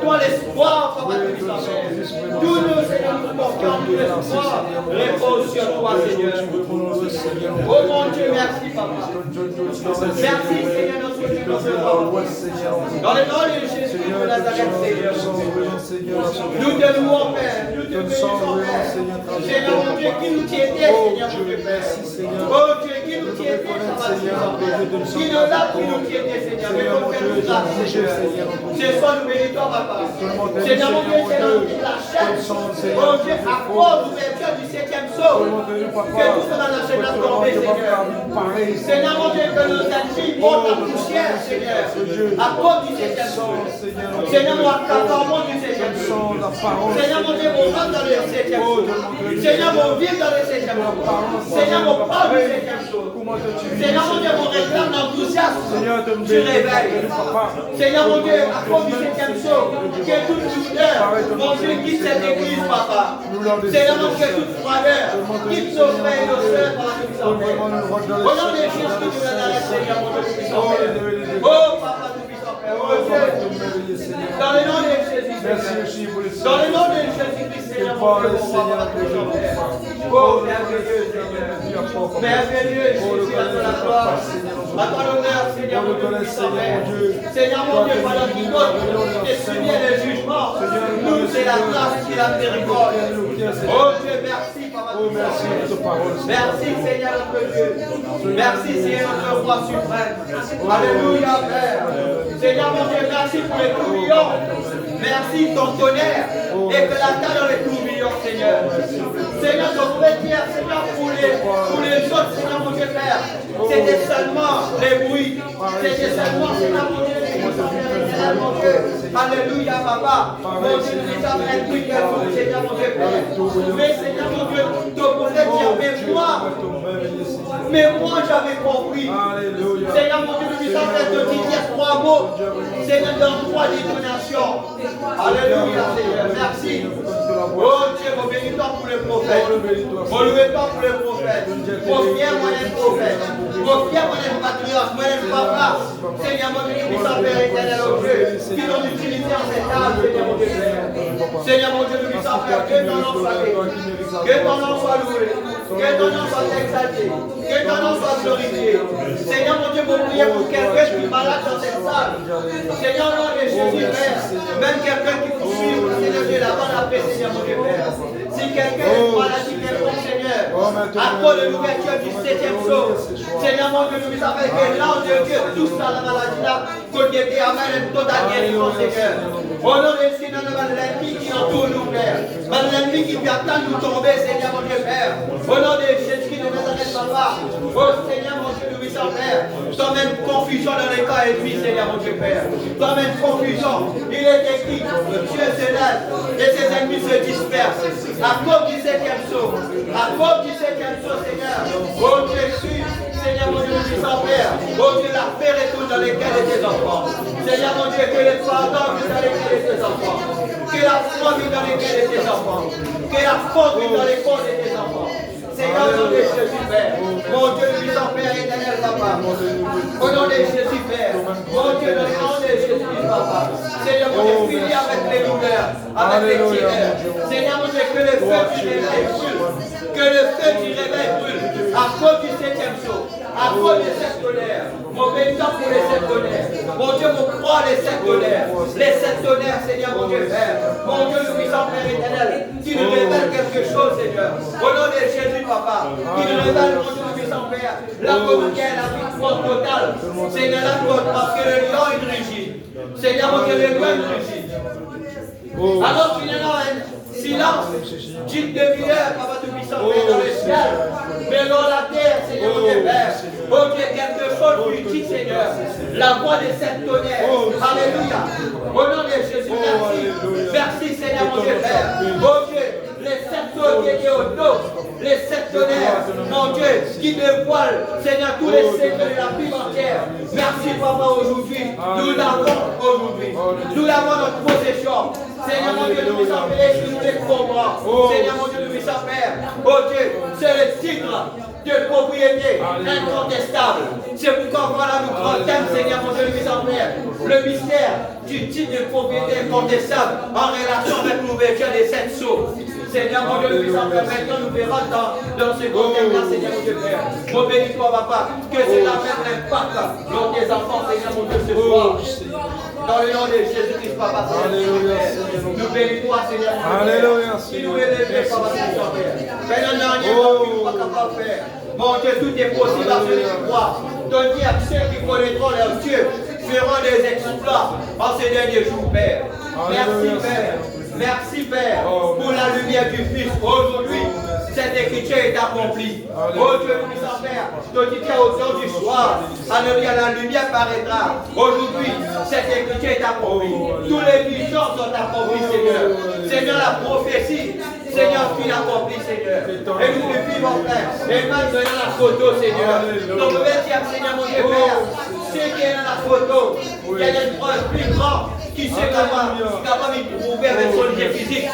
D: Toi, l'espoir, Papa Tout-Puissant, Père. Tous nos Seigneur, nous portons tout l'espoir. Repose sur toi, Seigneur. Oh mon Dieu, merci, Papa. Merci, Seigneur, notre Dieu. Dans le nom de Jésus de Nazareth, Seigneur. Nous te louons, Père. Nous te bénissons, Père. Seigneur, mon Dieu, qui nous tient, Seigneur, mon Dieu, Père. Oh Dieu, qui nous tient, Seigneur. Qui nous l'a, qui nous tient, Seigneur. Mais nous faisons grâce, Seigneur. C'est ça, nous méritons, Papa. Seigneur, mon Dieu, c'est dans la chaîne. Oh Dieu, accorde l'ouverture du 7e saut. Que tout cela dans la chaîne a tombé, Seigneur. Seigneur, mon Dieu, que nos ennemis montent en poussière, Seigneur. À cause du 7e saut. Seigneur, nous accaparons du 7e saut. Seigneur, mon Dieu, on rentre dans le 7e saut. Seigneur, on vit dans le 7e saut. Seigneur, on parle du 7e saut. Seigneur, mon Dieu, on réclame l'enthousiasme du réveil. Seigneur, mon Dieu, à cause du 7e saut, que toute douleur, mon Dieu, quitte cette église, Papa. Seigneur, mon Dieu, toute froideur, quitte nos frères et nos soeurs par la puissance. Au nom de Jésus de Nazareth, Seigneur, mon Dieu, puissant Père. Oh, Papa, tout puissant Père. Oh, Dieu. Dans le nom de Jésus-Christ. Dans le nom de Jésus-Christ, Seigneur, mon Dieu, mon Papa, puissant Père. Oh, merveilleux, Seigneur. Merveilleux, Jésus, à toi la gloire. À toi l'honneur, Seigneur, mon Dieu, puissant Père. Seigneur, mon Dieu, pendant qu'il d'autres te souviennent le jugement, nous, c'est la grâce et la miséricorde. Oh Dieu, merci, Papa. Oh, merci pour ta parole. Merci, Seigneur, notre Dieu. Merci, Seigneur, notre roi suprême. Alléluia, Père. Seigneur, mon Dieu, merci pour les tourbillons. Merci, ton tonnerre. Et que la terre dans les tourbillons, Seigneur. Seigneur, je voulais dire, Seigneur, pour les autres, Seigneur, mon Dieu, Père. C'était seulement les bruits. C'était seulement, Seigneur, mon Dieu, mon Dieu. Alléluia, Papa. Mon Dieu, nous avons un bruit de vous, Seigneur, mon Dieu, Père. Mais, Seigneur, mon Dieu, tu voulais dire, mais moi, j'avais compris. Seigneur, mon Dieu, nous sommes fait de dire 3 mots. Seigneur, dans 3 détonations. Alléluia, Seigneur. Merci. Oh Dieu, mon bénitant pour le prophète. Mon loué-toi pour le prophète. Mon fier, mon prophète. Mon fier, mon patriote, mon papa. Seigneur, mon Dieu, nous sommes Père éternel au Dieu. Qui l'ont utilisé en cette âme, Seigneur, mon Dieu. Seigneur, mon Dieu, nous sommes Père. Que ton nom soit béni. Que ton nom soit loué. Que ton nom soit exalté. Que ton nom soit glorifié. Seigneur, mon Dieu, vous priez pour quelqu'un qui est malade dans cette salle. Seigneur, au nom de Jésus, Père. Même quelqu'un qui vous suit, Seigneur Dieu, là-bas, la paix, Seigneur, mon Dieu, Père. Si quelqu'un est malade, quelconque, Seigneur, à cause de l'ouverture du 7e saut, Seigneur, mon Dieu, nous savons que l'ange de Dieu touche à la maladie là, que Dieu te amène une totale guérison, Seigneur. Au nom de Jésus, nous avons l'ennemi qui entoure nous, Père. L'ennemi qui peut attendre nous tomber, Seigneur, mon Dieu, Père. Au nom de Jésus de Nazareth, Papa. Oh, Seigneur, mon Dieu, nous puissons, Père. T'emmènes confusion dans les cas et puis, Seigneur, mon Dieu, Père. T'emmènes confusion. Il est écrit, Dieu se lève et ses ennemis se dispersent. À cause du 7e saut. À cause du 7e saut, Seigneur. Oh, Jésus. Seigneur, mon Dieu, nous puissons, Père. Oh, Dieu, la paix retourne dans les cœurs de tes enfants. Seigneur, mon Dieu, que les pardons viennent dans les cœurs de tes enfants. Que la foi vienne dans les cœurs de tes enfants. Que la force vienne dans les corps de tes enfants. Seigneur, au nom de Jésus, Père. Mon Dieu, nous puissons, Père éternel, Papa. Au nom de Jésus, Père. Mon Dieu, au nom de Jésus, Papa. Seigneur, mon Dieu, finis avec les douleurs, avec les tireurs. Seigneur, mon Dieu, que le feu du réveil brûle. Que le feu du réveil brûle. À cause du 7e saut. À cause de cette colère. Mon bénédiction pour les 7 tonnerres. Mon Dieu, mon croix les 7 tonnerres. Les 7 tonnerres, Seigneur, mon Dieu, Père. Mon Dieu, nous puissons, Père éternel. Qui nous révèle quelque chose, Seigneur. Au nom de Jésus, Papa. Qui nous révèle, mon Dieu, nous puissons, Père. La communauté est la victoire totale. Seigneur, la côte, parce que le lion est rigide. Seigneur, mon Dieu, le lion est rigide. Alors, finalement, silence, d'une demi-heure, Papa Tout-Puissant, Père, dans le ciel, mais dans la terre, Seigneur, mon Dieu, Père. Oh Dieu, quelque chose pour utile, Seigneur. La voix de cette tonnerre. Alléluia. Au nom de Jésus, merci. Merci, Seigneur, mon Dieu, Père. Oh Dieu, les 7 tonnerres qui étaient au dos, les 7 tonnerres, mon Dieu, qui dévoilent, Seigneur, tous les secrets de la vie entière. Merci, Papa, aujourd'hui. Nous l'avons aujourd'hui. Nous l'avons notre possession. Seigneur, mon Dieu, nous puissons faire si nous les comprends. Seigneur, mon Dieu, nous puissons faire. Oh Dieu, c'est le titre de propriété incontestable. C'est pourquoi voilà nous grand thème, Seigneur, mon Dieu, nous puissons faire. Le mystère du titre de propriété incontestable en relation avec l'ouverture des 7 sceaux. Seigneur, mon Dieu, nous puissons permettre, nous verrons dans ce contexte-là, Seigneur, mon Dieu, Père. Mon bénis-toi, papa, que cela mette l'impact dans tes enfants, Seigneur, mon Dieu, ce soir. Dans le nom de Jésus-Christ, papa, nous bénis-toi, Seigneur, mon Dieu.
B: Alléluia.
D: Si nous élevons, papa, Seigneur, Père. Fais un dernier pas que nous ne sommes pas capables de faire. Mon Dieu, tout est possible à celui qui croit. Donne à ceux qui connaîtront leur Dieu feront des exploits en ces derniers jours, Père. Merci, Père. Merci, Père, pour la lumière du Fils. Aujourd'hui, cette écriture est accomplie. Oh Dieu, nous puissons Père, te dis au temps du soir, alléluia, la lumière paraîtra. Aujourd'hui, cette écriture est accomplie. Tous les visions sont accomplies, Seigneur. Seigneur, la prophétie, Seigneur, tu l'accomplis, Seigneur. Et nous le vivons, Père. Et maintenant, la photo, Seigneur. Donc, je vais dire, Seigneur, mon Dieu, Père, ceux qui est dans la photo, il y a des preuves plus grandes qui sont capables de prouver avec son lien physique.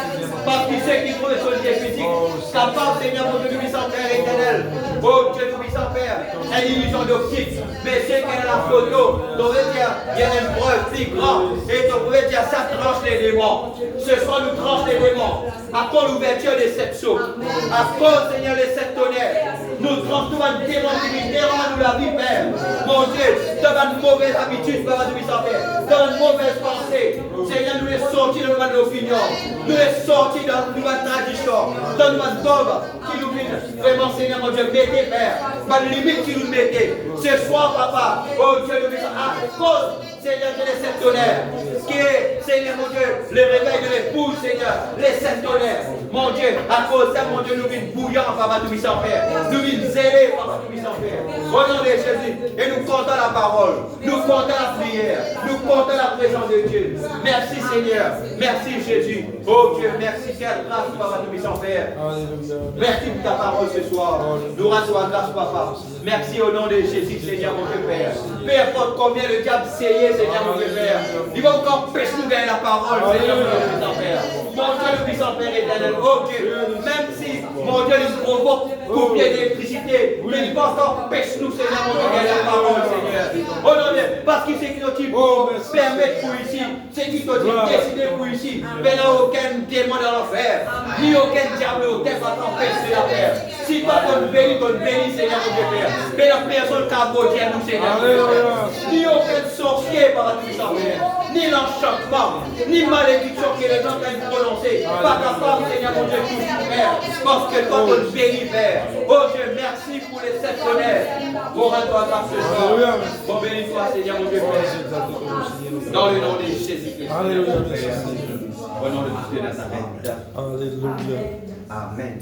D: Parce qu'il sait qu'il trouve son lien physique. Capable, Seigneur, mon Dieu, puissant Père éternel. Oh Dieu, puissant Père, une illusion d'optique. Mais ceux qui est dans la photo, on veut dire, il y a une preuve plus grande. Et on pouvait dire, ça tranche les démons. Ce soir, nous tranche les démons. À cause de l'ouverture des 7 sceaux. À cause, Seigneur, des 7 tonnerres. Nous tranche tout un démon qui nous la vie, Père. Mon Dieu, dans une mauvaise habitude, Papa de puissant Père. Dans une mauvaise pensée. Seigneur, nous les sortis de notre opinion. Nous les sortis dans notre tradition. Dans notre dogme qui nous vient. Vraiment, Seigneur, mon Dieu, mettez, Père. Pas de limite qui nous mettez. Ce soir, Papa, oh Dieu, nous disons, à cause, Seigneur, de les 7 tonnerres. Qui est, Seigneur, mon Dieu, le réveil de l'épouse, Seigneur, les 7 tonnerres. Mon Dieu, à cause de ça, mon Dieu, nous vîmes bouillants, Papa de puissant Père. Nous vîmes zélés, Papa de puissant Père. Au nom de Jésus. Et nous comptons la parole. Nous comptons la prière. Nous comptons la présence de Dieu. Merci, Seigneur. Merci, Jésus. Oh Dieu, merci. Quelle grâce, Papa de puissant Père. Merci pour ta parole ce soir. Nous rendons grâce, Papa. Merci au nom de Jésus, Seigneur, mon Dieu, Père. Peu importe combien le diable essayait, Seigneur, mon Dieu, Père. Il va encore empêcher nous gagner la parole, Seigneur, mon Dieu, puissant Père. Mon Dieu, le puissant Père éternel. Oh Dieu, même si, mon Dieu, nous provoque combien d'électricité, mais il va encore empêcher nous, Seigneur, mon Dieu, gagner la parole, Seigneur. Oh non, parce que c'est qui nous permettre pour ici, c'est qui nous décider pour ici. Mais il n'y a aucun démon dans l'enfer, ni aucun diable au terre va t'empêcher la terre. Si toi, ton béni, Seigneur, mon Dieu, Père. Mais la personne qui a beau dire nous, Seigneur, ni aucun sorcier par la puissance, ni l'enchantement, ni malédiction que les gens viennent prononcer. Pas capable, Seigneur, mon Dieu, tout Père. Parce que toi, ton béni, Père. Oh Dieu, merci pour les 7 tonnerres. Bon, rends-toi grâce ce soir. Bon, bénis-toi, Seigneur, mon Dieu, Père. Dans le nom de Jésus-Christ.
B: Alléluia.
D: Au nom de Dieu de Nazareth.
B: Alléluia.
D: Amen.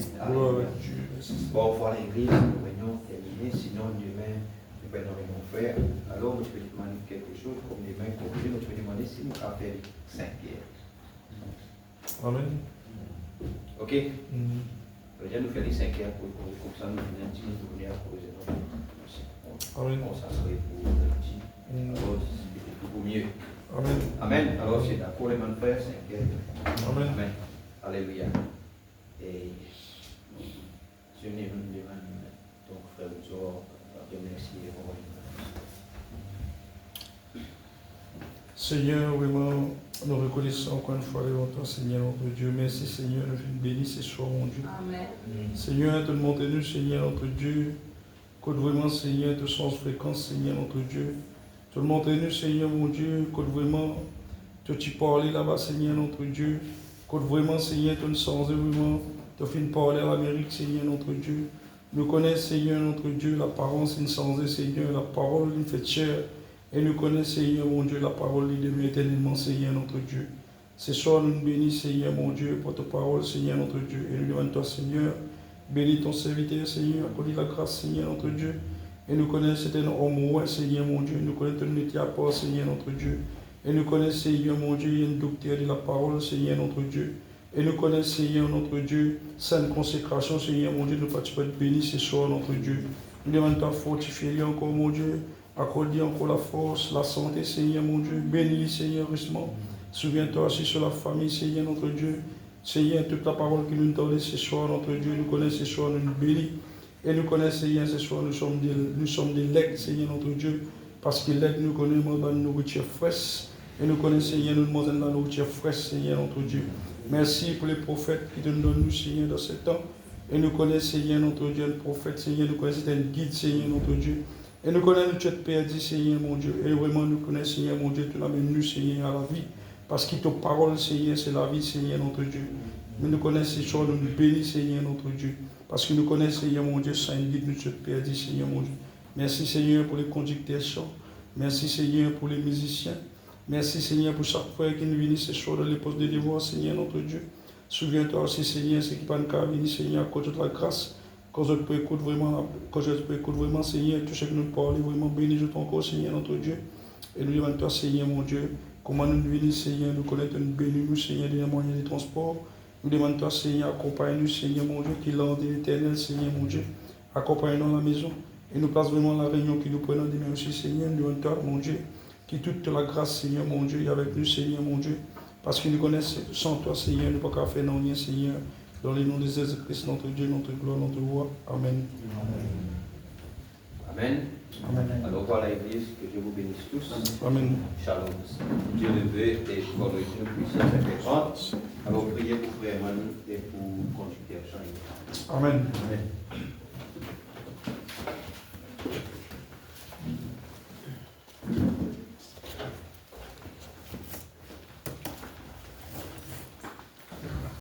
D: Bon, voilà l'église, nous venons terminer, sinon demain, nous venons faire. Alors, je vais demander quelque chose, comme demain, je vais demander si nous avons fait 5 pierres.
B: Amen.
D: Ok? Déjà, nous faisons les 5 pierres pour comme ça, nous venons 10 minutes pour venir poser notre.
B: Amen.
D: On s'asseoir pour le petit. Alors, c'est beaucoup mieux.
B: Amen.
D: Amen. Alors, c'est d'accord, les mains frères, 5 pierres.
B: Amen.
D: Amen. Alléluia. Et. Je n'ai pas de demande, donc frère Ouzor, Dieu merci et
B: Seigneur, vraiment, nous reconnaissons encore une fois devant toi, Seigneur, notre Dieu. Merci, Seigneur, nous bénis ce soir, mon Dieu.
C: Amen.
B: Seigneur, te demandons-nous, Seigneur, notre Dieu, que vraiment, Seigneur, te sens fréquence, Seigneur, notre Dieu. Te demandons-nous, Seigneur, mon Dieu, que vraiment, te tu parles là-bas, Seigneur, notre Dieu. Que vraiment, Seigneur, te nous sens vraiment. Tu as fait parler à l'Amérique, Seigneur, notre Dieu. Nous connaissons, Seigneur, notre Dieu, la parole insensée, Seigneur, la parole nous fait chair. Et nous connaissons, Seigneur, mon Dieu, la parole qui demeure éternellement, Seigneur, notre Dieu. Ce soir, nous nous bénissons, Seigneur, mon Dieu, pour ta parole, Seigneur, notre Dieu. Et nous demandons, toi, Seigneur, bénis ton serviteur, Seigneur, accorde la grâce, Seigneur, notre Dieu. Et nous connaissons, c'est un homme ouest, Seigneur, mon Dieu. Nous connaissons ton métier à part, Seigneur, notre Dieu. Et nous connaissons, Seigneur, mon Dieu, il y a une doctrine de la parole, Seigneur, notre Dieu. Et nous connaissons, Seigneur, notre Dieu, sainte consécration, Seigneur, mon Dieu, nous participons être bénis ce soir, notre Dieu. Nous demandons à fortifier encore, mon Dieu, accorder encore la force, la santé, Seigneur, mon Dieu. Bénis, Seigneur, richement. Souviens-toi aussi sur la famille, Seigneur, notre Dieu. Seigneur, toute la parole que nous nous donnons ce soir, notre Dieu, nous connaissons ce soir, nous nous bénis. Et nous connaissons, Seigneur, ce soir, nous sommes des legs, Seigneur, notre Dieu. Parce que l'aide nous connaît, nous nourriture fraîche. Et nous connaissons, Seigneur, nous demandons la nourriture fraîche, Seigneur, notre Dieu. Merci pour les prophètes qui nous donnent, Seigneur, dans ce temps. Et nous connaissons, Seigneur, notre Dieu, le prophète, Seigneur, nous connaissons un guide, Seigneur, notre Dieu. Et nous connaissons tu es perdu, Seigneur, mon Dieu. Et vraiment, nous connaissons, Seigneur, mon Dieu, tu l'amènes nous, Seigneur, à la vie. Parce que ta parole, Seigneur, c'est la vie, Seigneur, notre Dieu. Mais nous connaissons ces choses, nous bénissons, Seigneur, notre Dieu. Parce que nous connaissons, Seigneur, mon Dieu, Saint guide, nous tu es perdu, Seigneur, mon Dieu. Merci, Seigneur, pour les conducteurs chants. Merci, Seigneur, pour les musiciens. Merci, Seigneur, pour chaque frère qui nous vient ce soir dans les postes de devoir, Seigneur, notre Dieu. Souviens-toi aussi, Seigneur, ce qui pas de cas venir, Seigneur, à cause de la grâce. Quand je peux écouter vraiment, Seigneur, tout ce que nous parlons, vraiment bénis ton corps, Seigneur, notre Dieu. Et nous demandons, toi, Seigneur, mon Dieu, comment nous venons, Seigneur, nous connaître, nous bénis, nous, Seigneur, des moyens de transport. Nous demandons, toi, Seigneur, accompagne-nous, Seigneur, mon Dieu, qui l'ordre éternel, Seigneur, mon Dieu. Accompagne-nous dans la maison. Et nous place vraiment la réunion qui nous prenons demain aussi, Seigneur, nous demandons, toi, mon Dieu, qui toute la grâce, Seigneur, mon Dieu, est avec nous, Seigneur, mon Dieu. Parce que nous connaissons, sans toi, Seigneur, nous ne pouvons pas faire non rien, Seigneur. Dans le nom de Jésus-Christ, notre Dieu, notre gloire, notre roi. Amen.
A: Amen.
B: Amen.
A: Alors voilà l'Église, que Dieu vous bénisse tous.
B: Amen.
A: Shalom. Dieu le veut et pour le Dieu puissant et grande. Alors priez pour Frère Manu et pour conduire Jean.
B: Amen.
A: Amen.